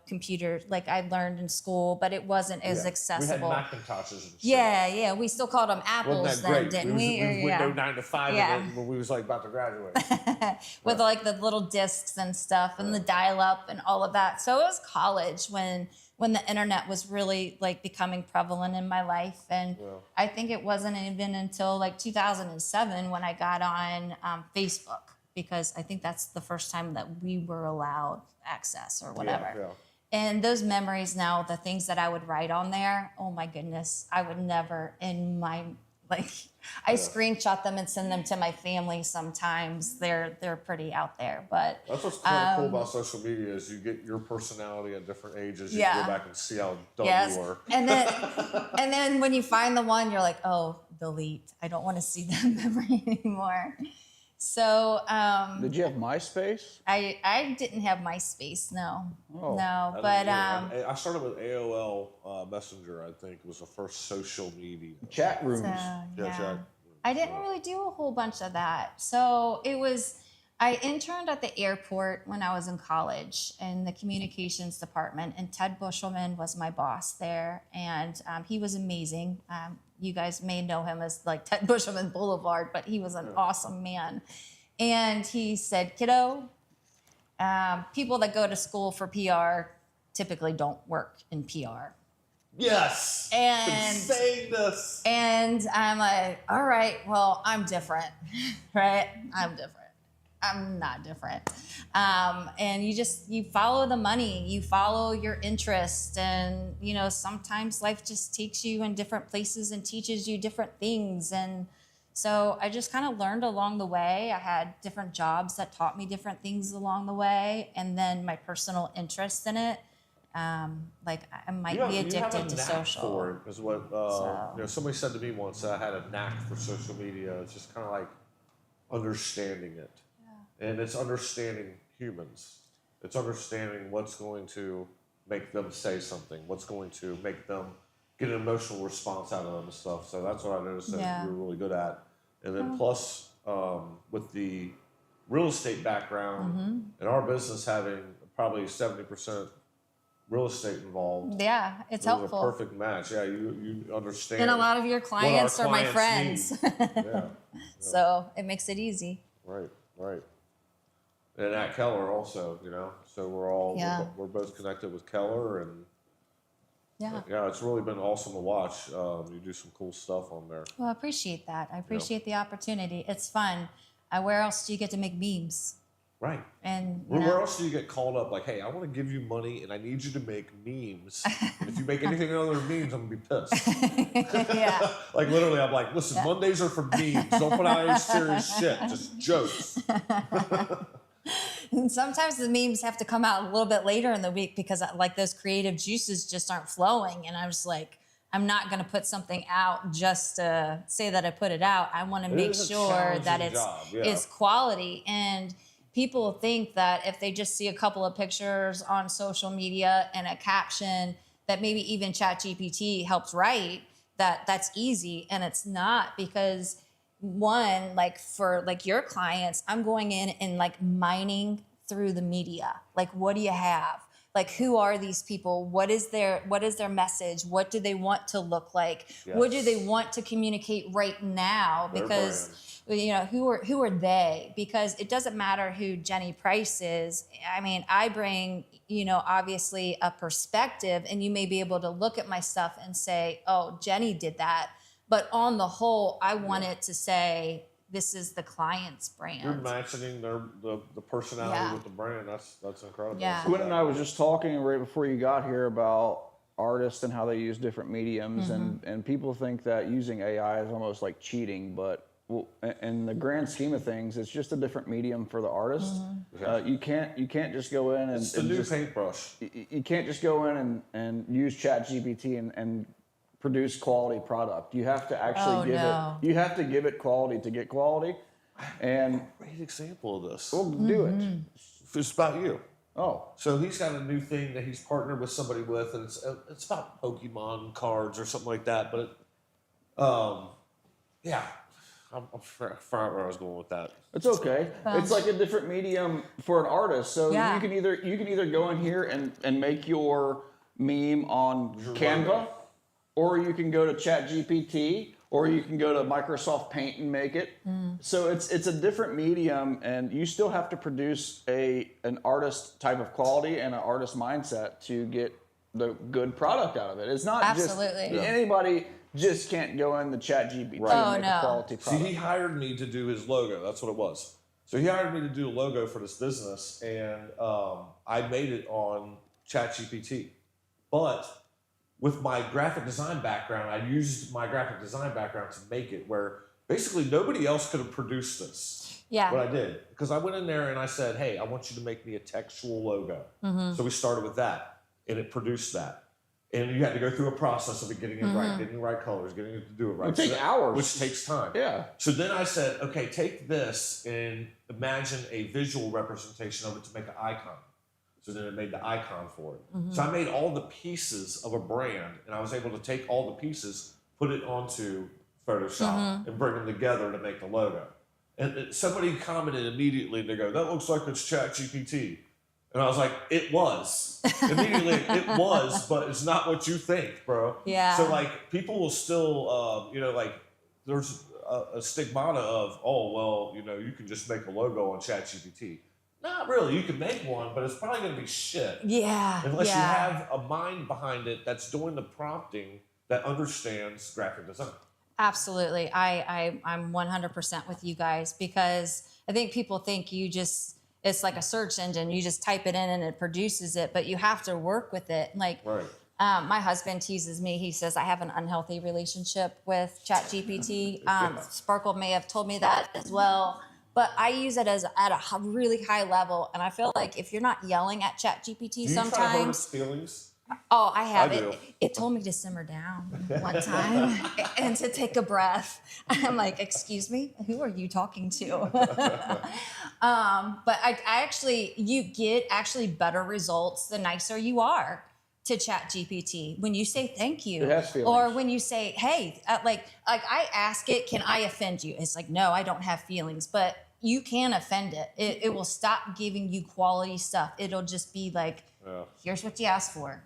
computers, like I learned in school, but it wasn't as accessible. We had Macintoshes and shit. Yeah, we still called them Wasn't apples that then, great? didn't it was, we? It was Or, Windows yeah. 9 to 5 Yeah. when we was like about to graduate. With like the little discs and stuff and the dial-up and all of that. So it was college when the internet was really like becoming prevalent in my life. And Yeah. I think it wasn't even until like 2007 when I got on Facebook, because I think that's the first time that we were allowed access or whatever. Yeah. And those memories now, the things that I would write on there, oh my goodness, I would never in my Like I screenshot them and send them to my family sometimes. They're pretty out there, but That's what's kind of cool about social media is you get your personality at different ages. You can Yeah. go back and see how dumb yes. you were. And then when you find the one, you're like, oh, delete. I don't want to see that memory anymore. So Did you have MySpace? I didn't have MySpace, no. Oh. No, I but didn't either. I started with AOL Messenger. I think was the first social media. Chat rooms. Yeah, chat. I didn't really do a whole bunch of that. So I interned at the airport when I was in college in the communications department, and Ted Bushelman was my boss there, and he was amazing. You guys may know him as like Ted Bushelman Boulevard, but he was an awesome man. And he said, kiddo, people that go to school for PR typically don't work in PR. Yes. And- Been saying this. And I'm like, all right, well, I'm different, right? I'm different. I'm not different. And you follow the money, you follow your interest. And, sometimes life just takes you in different places and teaches you different things. And so I just kind of learned along the way. I had different jobs that taught me different things along the way. And then my personal interest in it. Like I might be addicted to social. For it is what somebody said to me once. I had a knack for social media. It's just kind of like understanding it, and it's understanding humans. It's understanding what's going to make them say something, what's going to make them get an emotional response out of them and stuff. So that's what I noticed that you were really good at. And then plus with the real estate background and our business having probably 70% real estate involved. Yeah, it's It was helpful. a perfect match. Yeah, you understand. And a lot of your clients are my clients friends. need. Yeah, So it makes it easy. right. And at Keller also, so we're both connected with Keller, and Yeah. it's really been awesome to watch. You do some cool stuff on there. Well, I appreciate that. I appreciate the opportunity. It's fun. Where else do you get to make memes? Right. And Where else do you get called up like, hey, I want to give you money and I need you to make memes. And if you make anything other than memes, I'm going to be pissed. yeah. Like literally, I'm like, listen, Mondays are for memes. Don't put out any serious shit. Just jokes. And sometimes the memes have to come out a little bit later in the week because like those creative juices just aren't flowing. And I was like, I'm not going to put something out just to say that I put it out. I want to make is a sure that challenging job, it's quality. And people think that if they just see a couple of pictures on social media and a caption that maybe even ChatGPT helps write, that's easy. And it's not, because one, like for like your clients, I'm going in and like mining through the media. Like, what do you have? Like, who are these people? What is their message? What do they want to look like? Yes. What do they want to communicate right now? Because who are they? Because it doesn't matter who Jenny Price is. I mean, I bring, obviously a perspective, and you may be able to look at my stuff and say, oh, Jenny did that. But on the whole, I wanted to say, this is the client's brand. You're matching the personality with the brand. That's incredible. Yeah. Quinn and I was just talking right before you got here about artists and how they use different mediums, and people think that using AI is almost like cheating, but in the grand scheme of things, it's just a different medium for the artist. You can't just go in and It's the new paintbrush. you can't just go in and use ChatGPT and produce quality product. You have to actually you have to give it quality to get quality. And Great example of this. we'll do it. It's about you. Oh, So he's got a new thing that he's partnered with somebody with, and it's about Pokemon cards or something like that. But I forgot where I was going with that. it's okay. It's like a different medium for an artist. So Yeah. you can either go in here and make your meme on Canva, or you can go to ChatGPT, or you can go to Microsoft Paint and make it. So it's a different medium, and you still have to produce an artist type of quality and an artist mindset to get the good product out of it. It's not Absolutely. just anybody just can't go in the ChatGPT Right. and Oh, make no. a quality See, product. he hired me to do his logo. That's what it was. So he hired me to do a logo for this business, and I made it on ChatGPT. But with my graphic design background, I used my graphic design background to make it where basically nobody else could have produced this. Yeah. What I did, because I went in there and I said, hey, I want you to make me a textual logo. So we started with that, and it produced that. And you had to go through a process of it getting it right, getting the right colors, getting it to do it right. It takes hours. Which takes time. Yeah. So then I said, okay, take this and imagine a visual representation of it to make an icon. So then it made the icon for it. So I made all the pieces of a brand, and I was able to take all the pieces, put it onto Photoshop, and bring them together to make the logo. And somebody commented immediately, they go, that looks like it's ChatGPT. And I was like, it was. Immediately, it was, but it's not what you think, bro. Yeah. So, like, people will still, like, there's a stigmata of, oh, well, you can just make a logo on ChatGPT. Not really. You can make one, but it's probably going to be shit. Yeah. Unless you have a mind behind it that's doing the prompting that understands graphic design. Absolutely. I'm 100% with you guys, because I think people think it's like a search engine. You just type it in and it produces it, but you have to work with it. Like, Right. My husband teases me. He says I have an unhealthy relationship with ChatGPT. Sparkle may have told me that as well, but I use it at a really high level. And I feel like if you're not yelling at ChatGPT Do you try to hurt sometimes, its feelings? oh, I have I it. do. It told me to simmer down one time and to take a breath. I'm like, excuse me, who are you talking to? But I actually, you get actually better results the nicer you are to ChatGPT. When you say thank you, It has feelings. or when you say, hey, like I ask it, can I offend you? It's like, no, I don't have feelings, but you can offend it. It will stop giving you quality stuff. It'll just be like, here's what you asked for.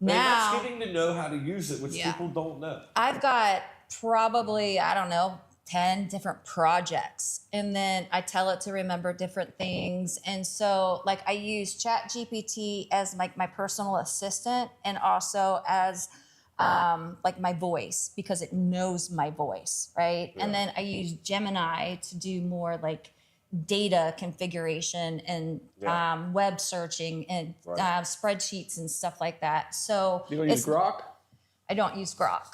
And Now, that's getting to know how to use it, which Yeah. people don't know. I've got probably, I don't know, 10 different projects. And then I tell it to remember different things. And so, like, I use ChatGPT as like my personal assistant, and also as like my voice, because it knows my voice, right? And then I use Gemini to do more like data configuration and web searching and spreadsheets and stuff like that. So You don't use Grok? I don't use Grok.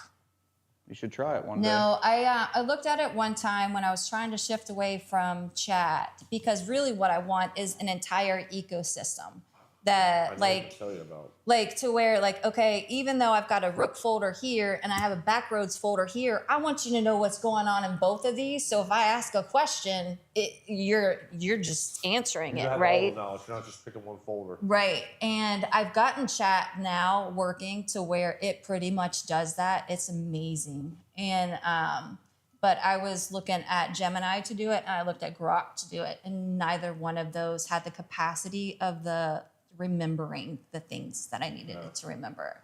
You should try it one day. No, I looked at it one time when I was trying to shift away from chat, because really what I want is an entire ecosystem that I know what like to tell you about. like to where like, okay, even though I've got a Rook folder here and I have a Backroads folder here, I want you to know what's going on in both of these. So if I ask a question, you're just answering You it, have right? all the knowledge. You're not just picking one folder. Right. And I've gotten chat now working to where it pretty much does that. It's amazing. And but I was looking at Gemini to do it, and I looked at Grok to do it, and neither one of those had the capacity of the remembering the things that I needed it to remember.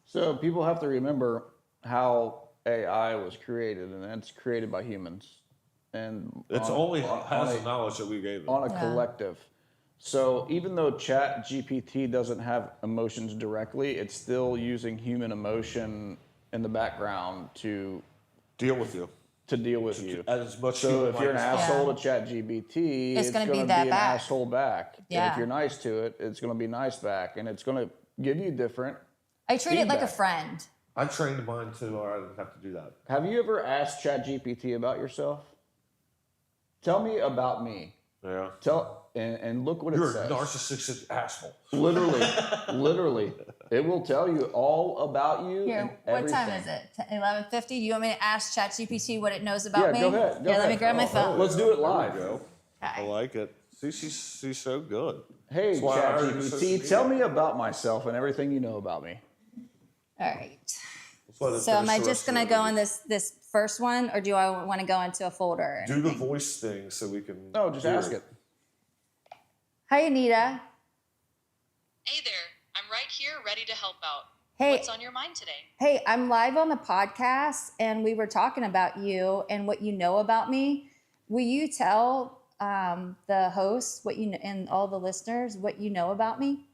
So people have to remember how AI was created, and it's created by humans. And It's on- only on has a- the knowledge that we gave it. on a Yeah. collective. So even though Chat GPT doesn't have emotions directly, it's still using human emotion in the background to Deal with you. deal with you. As much So if you're an human-like as asshole to Chat GPT, It's it's gonna going be to that be an back. asshole back. And Yeah. if you're nice to it, it's going to be nice back, and it's going to give you different. I treat it like a Feedback. friend. I trained mine too, or I didn't have to do that. Have you ever asked Chat GPT about yourself? Tell me about me. Yeah. And look what You're it a says. narcissistic asshole. Literally, it will tell you all about you. Here, and what time everything. is it? 11:50. Do you want me to ask ChatGPT what it knows about Yeah, me? go ahead. Here, let me grab my Oh, phone. Let's do it there we live. go. I Okay. like it. See, she's so good. Hey, That's why I hired her social ChatGPT, media. tell me about myself and everything you know about me. All right. Let's let it So am finish I the just rest of gonna it. go in this first one, or do I want to go into a folder? or Do the anything? voice thing so we can. No, just hear ask it. Hi, Anita. Hey there, I'm right here ready to help out. Hey. What's on your mind today? Hey, I'm live on the podcast, and we were talking about you and what you know about me. Will you tell the host what you and all the listeners what you know about me?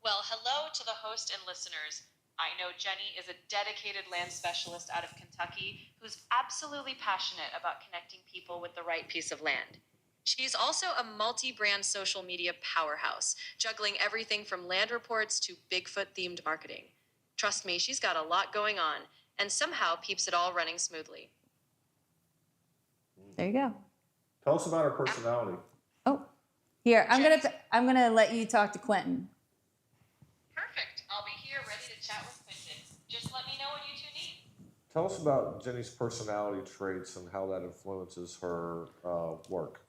Well, hello to the host and listeners. I know Jenny is a dedicated land specialist out of Kentucky who's absolutely passionate about connecting people with the right piece of land. She's also a multi-brand social media powerhouse, juggling everything from land reports to Bigfoot-themed marketing. Trust me, she's got a lot going on and somehow keeps it all running smoothly. There you go. Tell us about her personality. Oh, here, I'm gonna let you talk to Quentin. Perfect. I'll be here ready to chat with Quentin. Just let me know what you two need. Tell us about Jenny's personality traits and how that influences her work.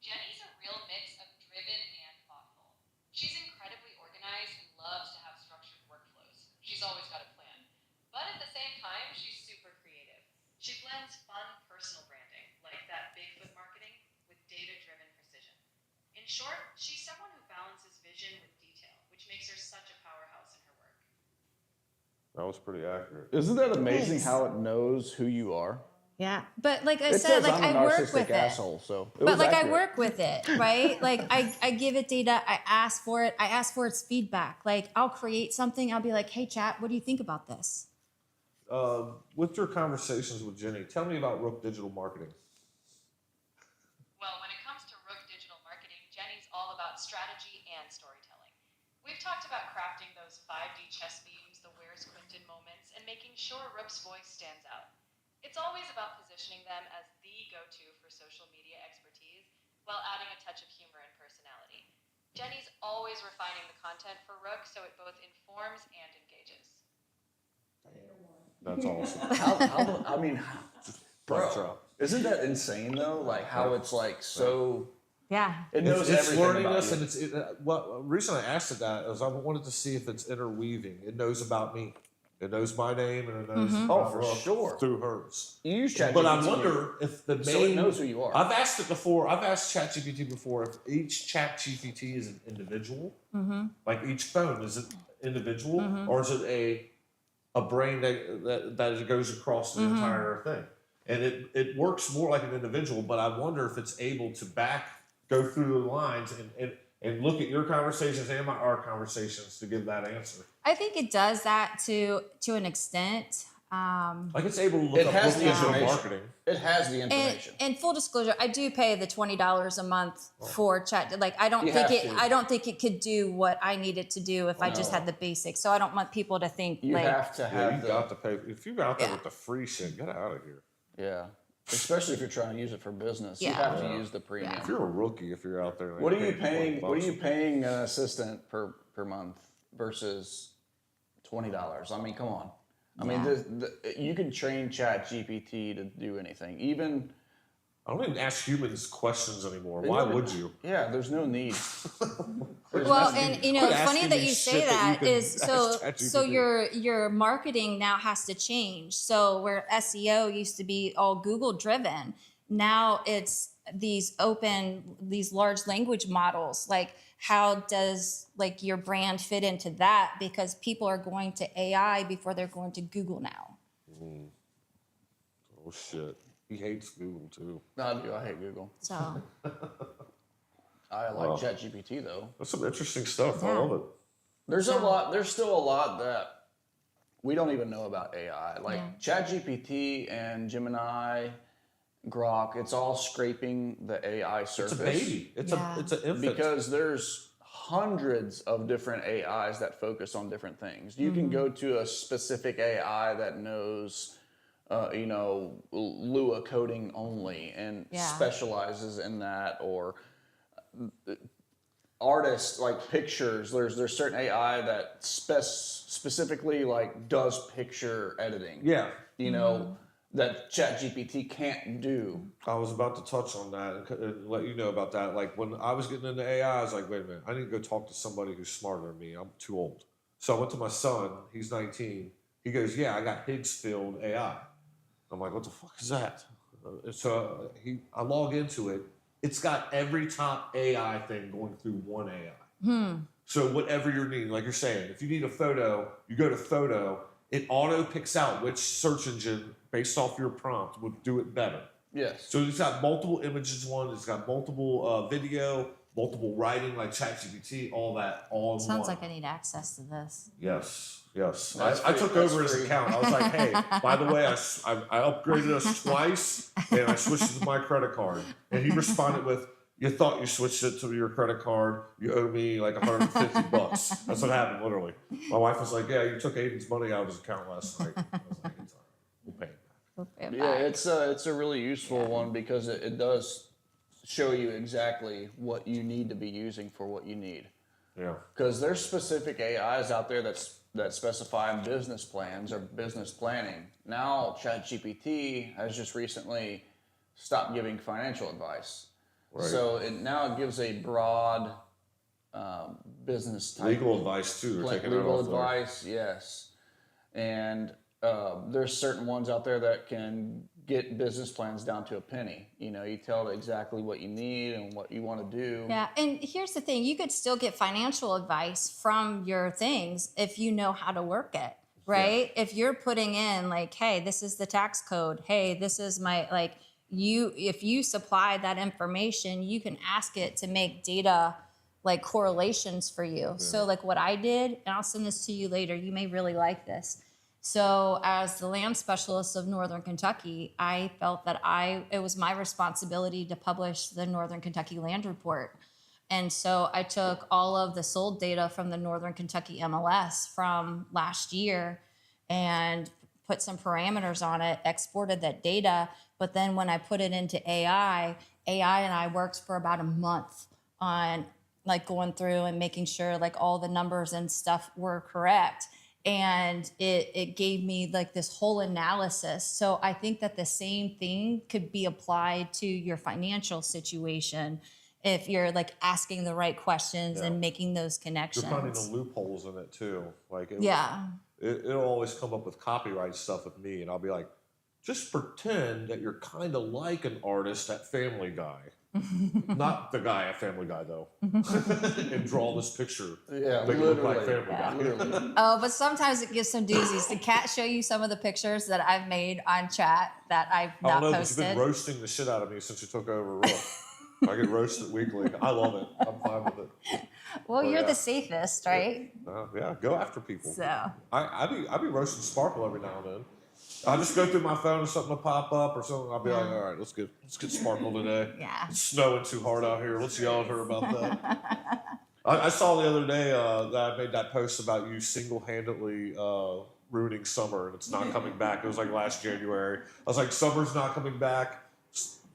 Jenny's a real mix of driven and thoughtful. She's incredibly organized and loves to have structured workflows. She's always got a plan. But at the same time, she's super creative. She blends fun personal branding, like that Bigfoot marketing, with data-driven precision. In short, she's someone who balances vision with detail, which makes her such a powerhouse in her work. That was pretty accurate. Isn't that amazing Thanks. how it knows who you are? Yeah, but like I It said, says like I'm a I work narcissistic with it. asshole, so it But was like I accurate. work with it, right? Like I give it data, I ask for it, I ask for its feedback. Like I'll create something, I'll be like, hey chat, what do you think about this? With your conversations with Jenny, tell me about Rook Digital Marketing. Well, when it comes to Rook Digital Marketing, Jenny's all about strategy and storytelling. We've talked about crafting those 5D chess memes, the Where's Quentin moments, and making sure Rook's voice stands out. It's always about positioning them as the go-to for social media expertise while adding a touch of humor and personality. Jenny's always refining the content for Rook so it both informs and engages. That's awesome. I mean, bro, isn't that insane though? Like how it's like so. Yeah. It knows It's everything learning about us, you. and what reason I asked it that is I wanted to see if it's interweaving. It knows about me. It knows my name, and it knows Oh, for Rook sure. through hers. You use ChatGPT. But I wonder if the main. So it knows who you are. I've asked it before. I've asked ChatGPT before if each ChatGPT is an individual, like each phone is it individual, or is it a brain that goes across the entire thing? And it works more like an individual, but I wonder if it's able to go through the lines and look at your conversations and our conversations to give that answer. I think it does that to an extent. Like it's able to look It up has what the digital information. marketing. It has the And, information. and full disclosure, I do pay the $20 a month for chat. Like I don't You think have it. to. I don't think it could do what I need it to do if I just No. had the basics. So I don't want people to think You like have to Yeah, have you the. got to pay. If you're out there Yeah. with the free shit, get out of here. Yeah. Especially if you're trying to use it for business, you Yeah. have to use the premium. If you're a rookie, if you're out there, like, What are you paying paying? What are $20 you paying an assistant per month versus $20? I mean, come on. I mean, you can train ChatGPT to do anything. Even I don't even ask humans questions anymore. Why would you? Yeah, there's no need. Well, and you know, Quit it's funny asking that me you shit say that you that can is so. ask So ChatGPT. your marketing now has to change. So where SEO used to be all Google driven, now it's these large language models. Like, how does like your brand fit into that? Because people are going to AI before they're going to Google now. Oh shit. He hates Google too. No, I do. I hate Google. So I like ChatGPT though. That's some interesting stuff. I Yeah. love it. There's a lot. There's still a lot that we don't even know about AI. Like ChatGPT and Gemini, Grok. It's all scraping the AI surface. It's a baby. It's Yeah. an infant. Because there's hundreds of different AIs that focus on different things. You can go to a specific AI that knows, Lua coding only and Yeah. specializes in that, or artists like pictures. There's certain AI that specifically like does picture editing. Yeah. That ChatGPT can't do. I was about to touch on that and let you know about that. Like when I was getting into AI, I was like, wait a minute, I need to go talk to somebody who's smarter than me. I'm too old. So I went to my son, he's 19. He goes, yeah, I got Higgs-filled AI. I'm like, what the fuck is that? So I log into it. It's got every top AI thing going through one AI. So whatever you're needing, like you're saying, if you need a photo, you go to photo, it auto picks out which search engine based off your prompt would do it better. Yes. So it's got multiple images one, it's got multiple video, multiple writing like ChatGPT, all that, all in sounds one. like I need access to this. Yes. That's I took free. over That's his free. account. I was like, hey, by the way, I upgraded us twice and I switched to my credit card. And he responded with, you thought you switched it to your credit card. You owe me like $150. That's what happened, literally. My wife was like, yeah, you took Aiden's money out of his account last night. I was like, it's all right. We'll pay it back. Yeah, it's a really useful one because it does show you exactly what you need to be using for what you need. Yeah. Because there's specific AIs out there that specify business plans or business planning. Now ChatGPT has just recently stopped giving financial advice. Right. So now it gives a broad business type Legal advice, too. They're taking that legal off there. advice, yes. And there's certain ones out there that can get business plans down to a penny. You know, you tell it exactly what you need and what you want to do. Yeah, and here's the thing: you could still get financial advice from your things if you know how to work it, right? Yeah. If you're putting in like, hey, this is the tax code. Hey, this is my if you supply that information, you can ask it to make data like correlations for you. Yeah. So like what I did, and I'll send this to you later. You may really like this. So as the land specialist of Northern Kentucky, I felt that it was my responsibility to publish the Northern Kentucky Land Report. And so I took all of the sold data from the Northern Kentucky MLS from last year and put some parameters on it, exported that data. But then when I put it into AI and I worked for about a month on like going through and making sure like all the numbers and stuff were correct. And it gave me like this whole analysis. So I think that the same thing could be applied to your financial situation if you're like asking the right questions and making those connections. You're finding the loopholes in it too. Like it'll always come up with copyright stuff with me, and I'll be like, just pretend that you're kind of like an artist at Family Guy. Not the guy at Family Guy, though. And draw this picture. Yeah, make it look like Family Guy. Literally. Oh, but sometimes it gives some doozies. Did Kat show you some of the pictures that I've made on chat that I've I not don't know, posted? but you've been roasting the shit out of me since you took over. Real. I get roasted weekly. I love it. I'm fine with it. Well, But you're yeah. the safest, right? Yeah, go after people. So. I be roasting Sparkle every now and then. I just go through my phone and something will pop up or something. I'll be like, all right, let's get Sparkle today. Yeah. It's snowing too hard out here. Let's yell at her about that. I saw the other day that I made that post about you single-handedly ruining summer and it's not coming back. It was like last January. I was like, summer's not coming back.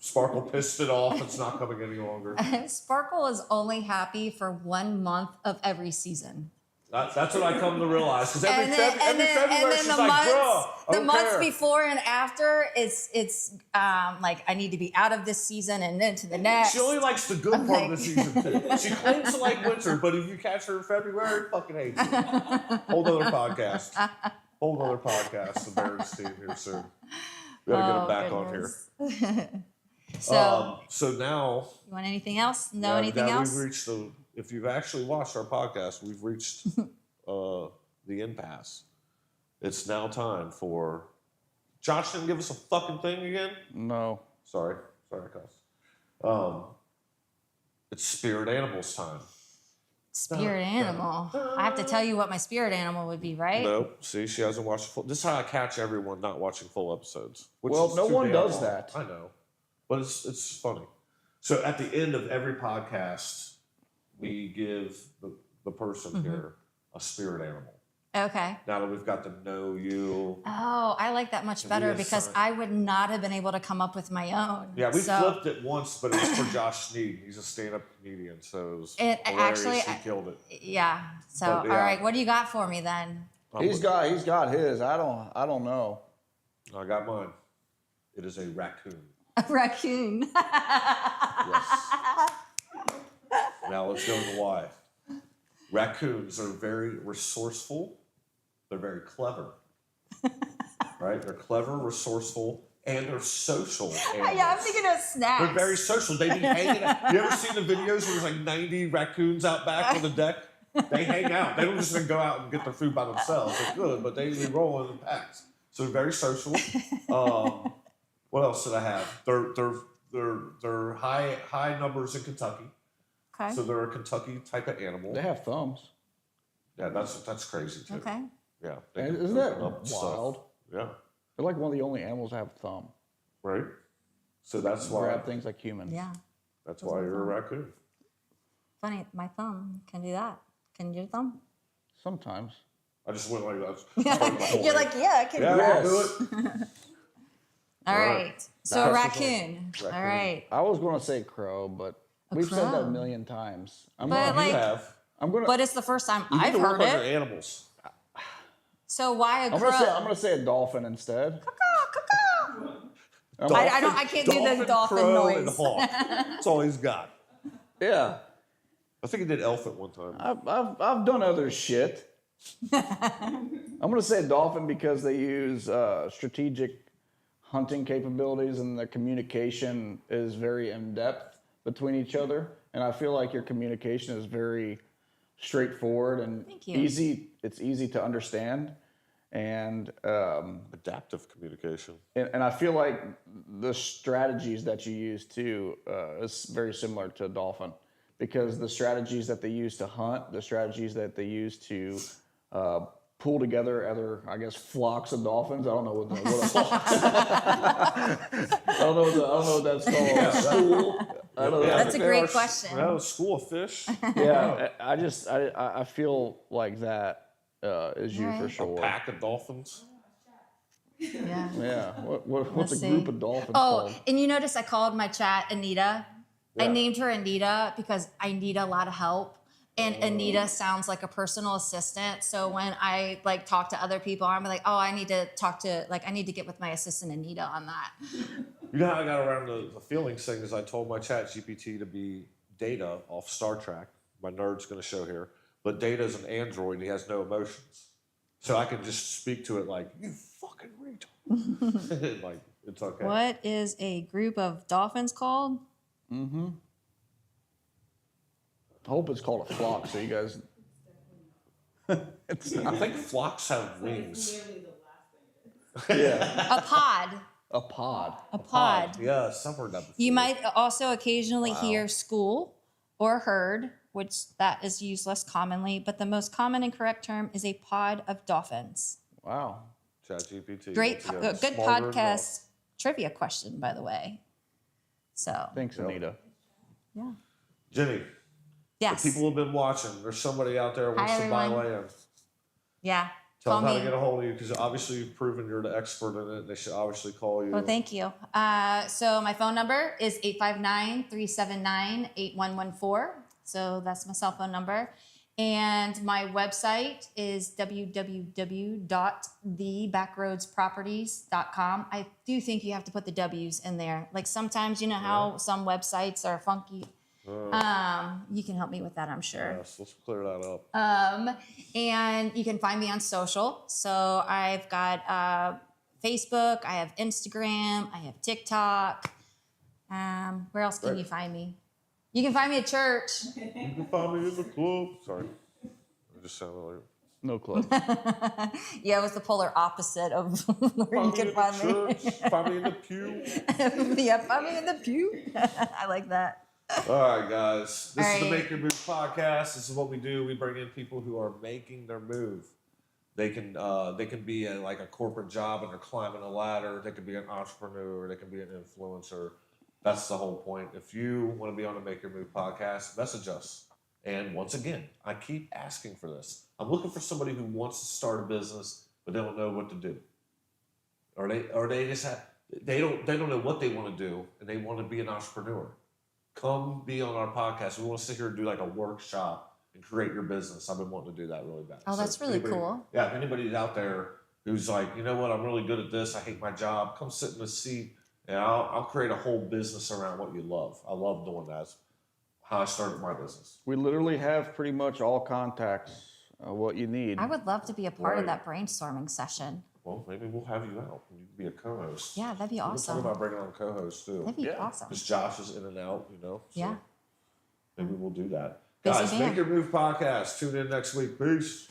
Sparkle pissed it off. It's not coming any longer. Sparkle is only happy for 1 month of every season. That's what I come to realize. Because every And February, then she's the like, months, bro, the months before and after, it's like I need to be out of this season and into the next. She only likes the good part of the season too. She claims to like winter, but if you catch her in February, fucking hates it. Whole other podcast. The Barron's team here soon. We gotta get him back on here. So now, you want anything else? No, anything else? We've reached if you've actually watched our podcast, we've reached the impasse. It's now time for Josh didn't give us a fucking thing again? No. Sorry, Cos. It's spirit animals time. Spirit animal. I have to tell you what my spirit animal would be, right? Nope. See, she hasn't watched full. This is how I catch everyone not watching full episodes. Well, no one does that. I know, but it's funny. So at the end of every podcast, we give the person here a spirit animal. Okay. Now that we've got to know you. Oh, I like that much better because I would not have been able to come up with my own. Yeah, we flipped it once, but it was for Josh Sneed. He's a stand-up comedian, so it was hilarious. He killed it. Yeah. So, But, yeah. all right, what do you got for me then? He's got his. I don't know. I got mine. It is a raccoon. A raccoon. Yes. Now let's go to why. Raccoons are very resourceful. They're very clever. Right? They're clever, resourceful, and they're social animals. Yeah, I'm thinking of snacks. They're very social. They be hanging out. You ever seen the videos where there's like 90 raccoons out back on the deck? They hang out. They don't just go out and get their food by themselves. They're good, but they roll in packs. So they're very social. What else did I have? They're high numbers in Kentucky. Okay. So they're a Kentucky type of animal. They have thumbs. Yeah, that's crazy too. Okay. Yeah. And isn't that open up wild? stuff. Yeah. They're like one of the only animals that have a thumb. Right. So that's why. Grab things like humans. Yeah. That's why you're a raccoon. Funny, my thumb can do that. Can you do the thumb? Sometimes. I just went like that. You're like, yeah, I can yeah, do that. I'll do it. All All right. right. So a That's raccoon. raccoon. All right. I was going to say crow, but we've said that crow. a million times. But You like, have. I'm going but it's the first time You need I've to work heard on your it. animals. So why a I'm crow? gonna say a dolphin instead. I can't do the dolphin crow, noise. And hawk. That's all he's got. Yeah, I think he did elephant one time. I've done other shit. I'm gonna say dolphin because they use strategic hunting capabilities and the communication is very in depth between each other, and I feel like your communication is very straightforward and Thank you. easy. It's easy to understand, and Adaptive communication. and I feel like the strategies that you use too is very similar to a dolphin, because the strategies that they use to hunt, the strategies that they use to pull together other, I guess, flocks of dolphins. I don't know what I don't know what that's called. School. I don't know. That's a There great are question. school of fish. Yeah, I feel like that is you for Alright. A sure. pack of dolphins. Yeah. Yeah. What's Let's a group see. of dolphins Oh, called? and you notice I called my chat Anita. I Yeah. named her Anita because I need a lot of help. And Oh. Anita sounds like a personal assistant. So when I like talk to other people, I'm like, oh, I need to get with my assistant Anita on that. You know how I got around the feelings thing is I told my chat GPT to be Data off Star Trek. My nerd's going to show here. But Data's an android. He has no emotions. So I can just speak to it like, you fucking retard. Like, it's okay. What is a group of dolphins called? I hope it's called a flock, so you guys. It's I think flocks have wings. yeah, A pod. a pod. A pod. Yeah, somewhere that before. You might also occasionally Wow. hear school or herd, which that is used less commonly, but the most common and correct term is a pod of dolphins. Wow. Chat GPT. Great, once again, good smarter than podcast trivia question, by the way. So, Thanks, Anita. yeah. Jenny, Yes. people have been watching. There's somebody out there who wants Hi, to buy everyone. land. Yeah. Tell Call them how me. to get a hold of you because obviously you've proven you're the expert in it. They should obviously call you. Well, thank you. So my phone number is 859-379-8114. So that's my cell phone number. And my website is www.thebackroadsproperties.com. I do think you have to put the W's in there. Like sometimes, you know how some websites are funky. You can help me with that, I'm sure. Yes, let's clear that up. And you can find me on social. So I've got Facebook, I have Instagram, I have TikTok. Where else can Great. you find me? You can find me at church. You can find me in the club. Sorry. I just sounded like. No club. Yeah, it was the polar opposite of where you Find me can in find the me. church. Find me in the pew. Yeah, find me in the pew. I like that. All right, guys. This All is the right. Make Your Move podcast. This is what we do. We bring in people who are making their move. They can be in like a corporate job and they're climbing a ladder. They can be an entrepreneur. They can be an influencer. That's the whole point. If you want to be on the Make Your Move podcast, message us. And once again, I keep asking for this. I'm looking for somebody who wants to start a business but they don't know what to do, or they just have they don't know what they want to do and they want to be an entrepreneur. Come be on our podcast. We want to sit here and do like a workshop and create your business. I've been wanting to do that really bad. Oh, that's if really anybody- cool. Yeah, if anybody's out there who's like, you know what, I'm really good at this. I hate my job. Come sit in the seat and I'll create a whole business around what you love. I love doing that. That's how I started my business. We literally have pretty much all contacts, what you need. I would love to be a part of Right. that brainstorming session. Well, maybe we'll have you out. You can be a co-host. Yeah, that'd be We're awesome. talking about bringing on co-hosts too. That'd be Yeah. awesome. Because Josh is in and out, you know. So Yeah. maybe we'll do that. Busy Guys, man. Make Your Move podcast. Tune in next week. Peace.